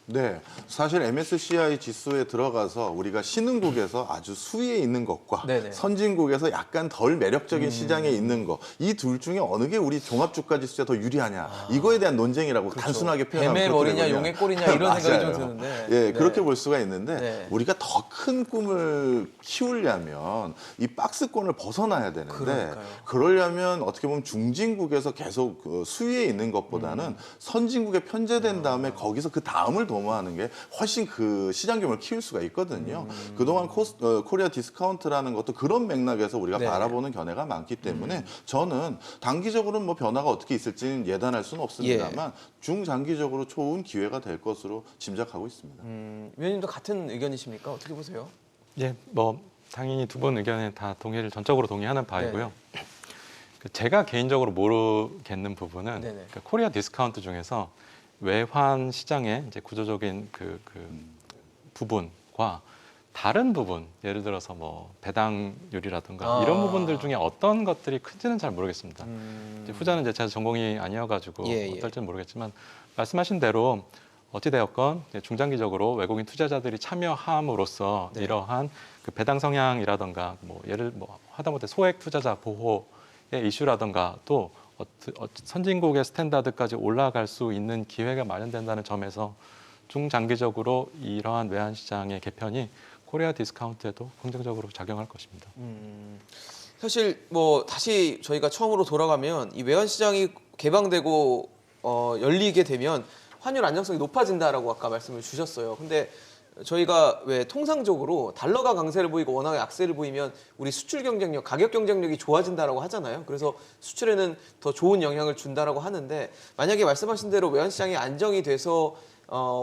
네, 사실 MSCI 지수에 들어가서 우리가 신흥국에서 아주 수위에 있는 것과 네네. 선진국에서 약간 덜 매력적인 시장에 있는 것, 이 둘 중에 어느 게 우리 종합주가 지수에 더 유리하냐, 이거에 대한 논쟁이라고 단순하게 표현하면 뱀의 머리냐 그렇거든요. 용의 꼴이냐 이런 생각이 좀 맞아요. 드는데. 예, 네. 그렇게 볼 수가 있는데 네. 우리가 더 큰 꿈을 키우려면 이 박스권을 벗어나야 되는데 그러니까요. 그러려면 어떻게 보면 중진국에서 계속 그 수위에 있는 것보다는 선진국에 편제된 다음에 거기서 그 다음을 도모하는 게 훨씬 그 시장 규모를 키울 수가 있거든요. 그동안 코리아 디스카운트라는 것도 그런 맥락에서 우리가 네. 바라보는 견해가 많기 때문에 저는 단기적으로는 뭐 변화가 어떻게 있을지는 예단할 수는 없습니다만 중장기적으로 좋은 기회가 될 것으로 짐작하고 있습니다. 위원님도 같은 의견이십니까? 어떻게 보세요? 예, 뭐 당연히 두 분 의견에 다 전적으로 동의하는 바이고요. 제가 개인적으로 모르겠는 부분은 네네. 그 코리아 디스카운트 중에서 외환 시장의 이제 구조적인 그 부분과 다른 부분, 예를 들어서 뭐 배당률이라든가 이런 부분들 중에 어떤 것들이 큰지는 잘 모르겠습니다. 이제 후자는 이제 제가 전공이 아니어가지고 어떨지는 모르겠지만 말씀하신 대로 어찌되었건 중장기적으로 외국인 투자자들이 참여함으로써 이러한 그 배당 성향이라든가 뭐 하다못해 소액 투자자 보호의 이슈라든가 또 선진국의 스탠다드까지 올라갈 수 있는 기회가 마련된다는 점에서 중장기적으로 이러한 외환 시장의 개편이 코리아 디스카운트에도 긍정적으로 작용할 것입니다. 사실 뭐 다시 저희가 처음으로 돌아가면 이 외환 시장이 개방되고 열리게 되면 환율 안정성이 높아진다라고 아까 말씀을 주셨어요. 근데 저희가 왜 통상적으로 달러가 강세를 보이고 원화가 약세를 보이면 우리 수출 경쟁력, 가격 경쟁력이 좋아진다라고 하잖아요. 그래서 수출에는 더 좋은 영향을 준다라고 하는데 만약에 말씀하신 대로 외환 시장이 안정이 돼서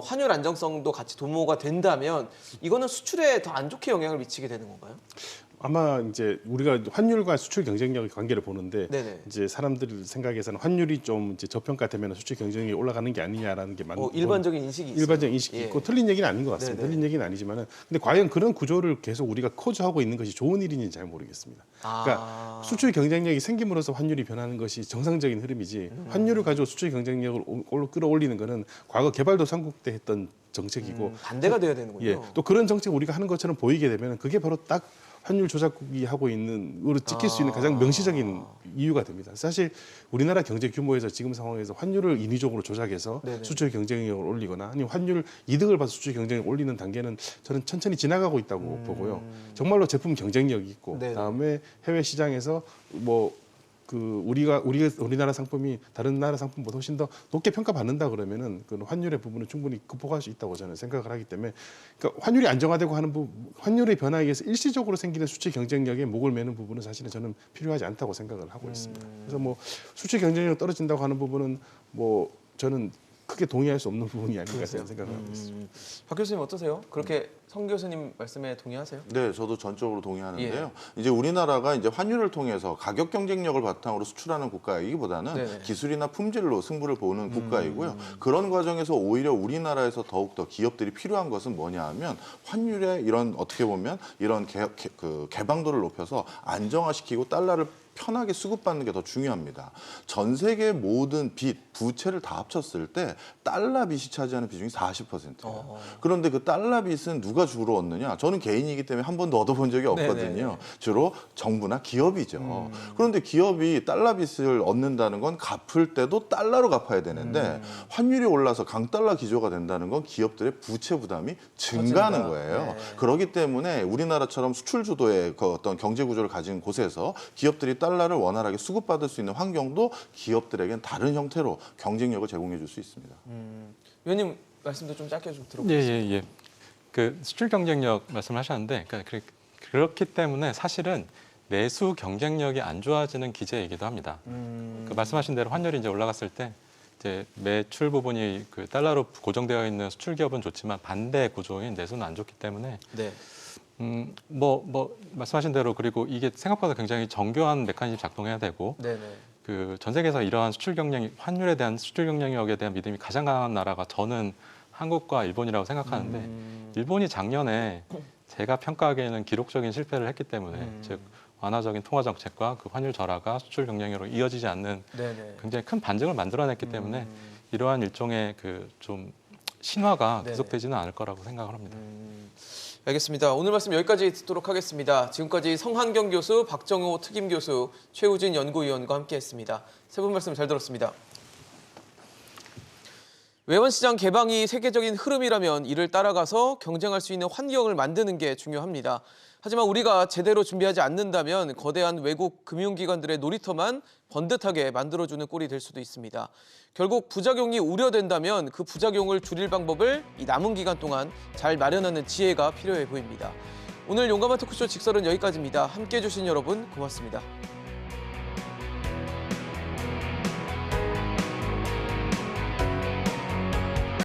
환율 안정성도 같이 도모가 된다면 이거는 수출에 더 안 좋게 영향을 미치게 되는 건가요? 아마 이제 우리가 환율과 수출 경쟁력의 관계를 보는데 네네. 이제 사람들 생각에서는 환율이 좀 이제 저평가되면 수출 경쟁력이 올라가는 게 아니냐라는 게 맞는 일반적인 인식이 있어요. 일반적인 인식이 예. 있고 틀린 얘기는 아닌 것 같습니다. 네네. 틀린 얘기는 아니지만은 근데 과연 그런 구조를 계속 우리가 코즈하고 있는 것이 좋은 일인지 잘 모르겠습니다. 그러니까 수출 경쟁력이 생김으로써 환율이 변하는 것이 정상적인 흐름이지 환율을 가지고 수출 경쟁력을 끌어올리는 것은 과거 개발도상국 때 했던 정책이고 반대가 돼야 되는군요. 예, 또 그런 정책 우리가 하는 것처럼 보이게 되면 그게 바로 딱 환율 조작국이 하고 있는 으로 찍힐 수 있는 가장 명시적인 이유가 됩니다. 사실 우리나라 경제 규모에서 지금 상황에서 환율을 인위적으로 조작해서 네네. 수출 경쟁력을 올리거나 아니면 환율 이득을 봐서 수출 경쟁력을 올리는 단계는 저는 천천히 지나가고 있다고 보고요. 정말로 제품 경쟁력이 있고 네네. 그다음에 해외 시장에서 뭐 우리나라 상품이 다른 나라 상품보다 훨씬 더 높게 평가받는다 그러면은 그 환율의 부분은 충분히 극복할 수 있다고 저는 생각을 하기 때문에 그러니까 환율이 안정화되고 하는 환율의 변화에 의해서 일시적으로 생기는 수출 경쟁력에 목을 매는 부분은 사실은 저는 필요하지 않다고 생각을 하고 있습니다. 그래서 뭐 수출 경쟁력 떨어진다고 하는 부분은 뭐 저는 크게 동의할 수 없는 부분이 아닌가 생각을 하고 있습니다. 박 교수님 어떠세요? 그렇게 성 교수님 말씀에 동의하세요? 네, 저도 전적으로 동의하는데요. 이제 우리나라가 이제 환율을 통해서 가격 경쟁력을 바탕으로 수출하는 국가이기보다는 네네. 기술이나 품질로 승부를 보는 국가이고요. 그런 과정에서 오히려 우리나라에서 더욱더 기업들이 필요한 것은 뭐냐 하면 환율의 이런 어떻게 보면 이런 개방도를 높여서 안정화시키고 달러를 편하게 수급받는 게 더 중요합니다. 전 세계 모든 빚, 부채를 다 합쳤을 때 달러 빚이 차지하는 비중이 40%예요. 그런데 그 달러 빚은 누가 주로 얻느냐? 저는 개인이기 때문에 한 번도 얻어본 적이 없거든요. 네네. 주로 정부나 기업이죠. 그런데 기업이 달러 빚을 얻는다는 건 갚을 때도 달러로 갚아야 되는데 환율이 올라서 강달러 기조가 된다는 건 기업들의 부채 부담이 증가하는 커진다. 거예요. 네. 그렇기 때문에 우리나라처럼 수출 주도의 그 어떤 경제 구조를 가진 곳에서 기업들이 달러를 원활하게 수급받을 수 있는 환경도 기업들에겐 다른 형태로 경쟁력을 제공해 줄 수 있습니다. 위원님 말씀도 좀 짧게 좀 들어보겠습니다. 예. 그 수출 경쟁력 말씀하셨는데 그렇기 때문에 사실은 내수 경쟁력이 안 좋아지는 기제이기도 합니다. 그 말씀하신 대로 환율이 이제 올라갔을 때 이제 매출 부분이 그 달러로 고정되어 있는 수출 기업은 좋지만 반대 구조인 내수는 안 좋기 때문에 네. 말씀하신 대로 그리고 이게 생각보다 굉장히 정교한 메커니즘이 작동해야 되고 네네. 그 전 세계에서 이러한 환율에 대한 수출 경쟁력에 대한 믿음이 가장 강한 나라가 저는 한국과 일본이라고 생각하는데 일본이 작년에 제가 평가하기에는 기록적인 실패를 했기 때문에 즉 완화적인 통화 정책과 그 환율 절하가 수출 경쟁력으로 이어지지 않는 네네. 굉장히 큰 반증을 만들어냈기 때문에 이러한 일종의 그 좀 신화가 네네. 계속되지는 않을 거라고 생각을 합니다. 알겠습니다. 오늘 말씀 여기까지 듣도록 하겠습니다. 지금까지 성한경 교수, 박정호 특임 교수, 최우진 연구위원과 함께했습니다. 세 분 말씀 잘 들었습니다. 외환시장 개방이 세계적인 흐름이라면 이를 따라가서 경쟁할 수 있는 환경을 만드는 게 중요합니다. 하지만 우리가 제대로 준비하지 않는다면 거대한 외국 금융기관들의 놀이터만 번듯하게 만들어주는 꼴이 될 수도 있습니다. 결국 부작용이 우려된다면 그 부작용을 줄일 방법을 이 남은 기간 동안 잘 마련하는 지혜가 필요해 보입니다. 오늘 용감한 토크쇼 직설은 여기까지입니다. 함께해 주신 여러분 고맙습니다.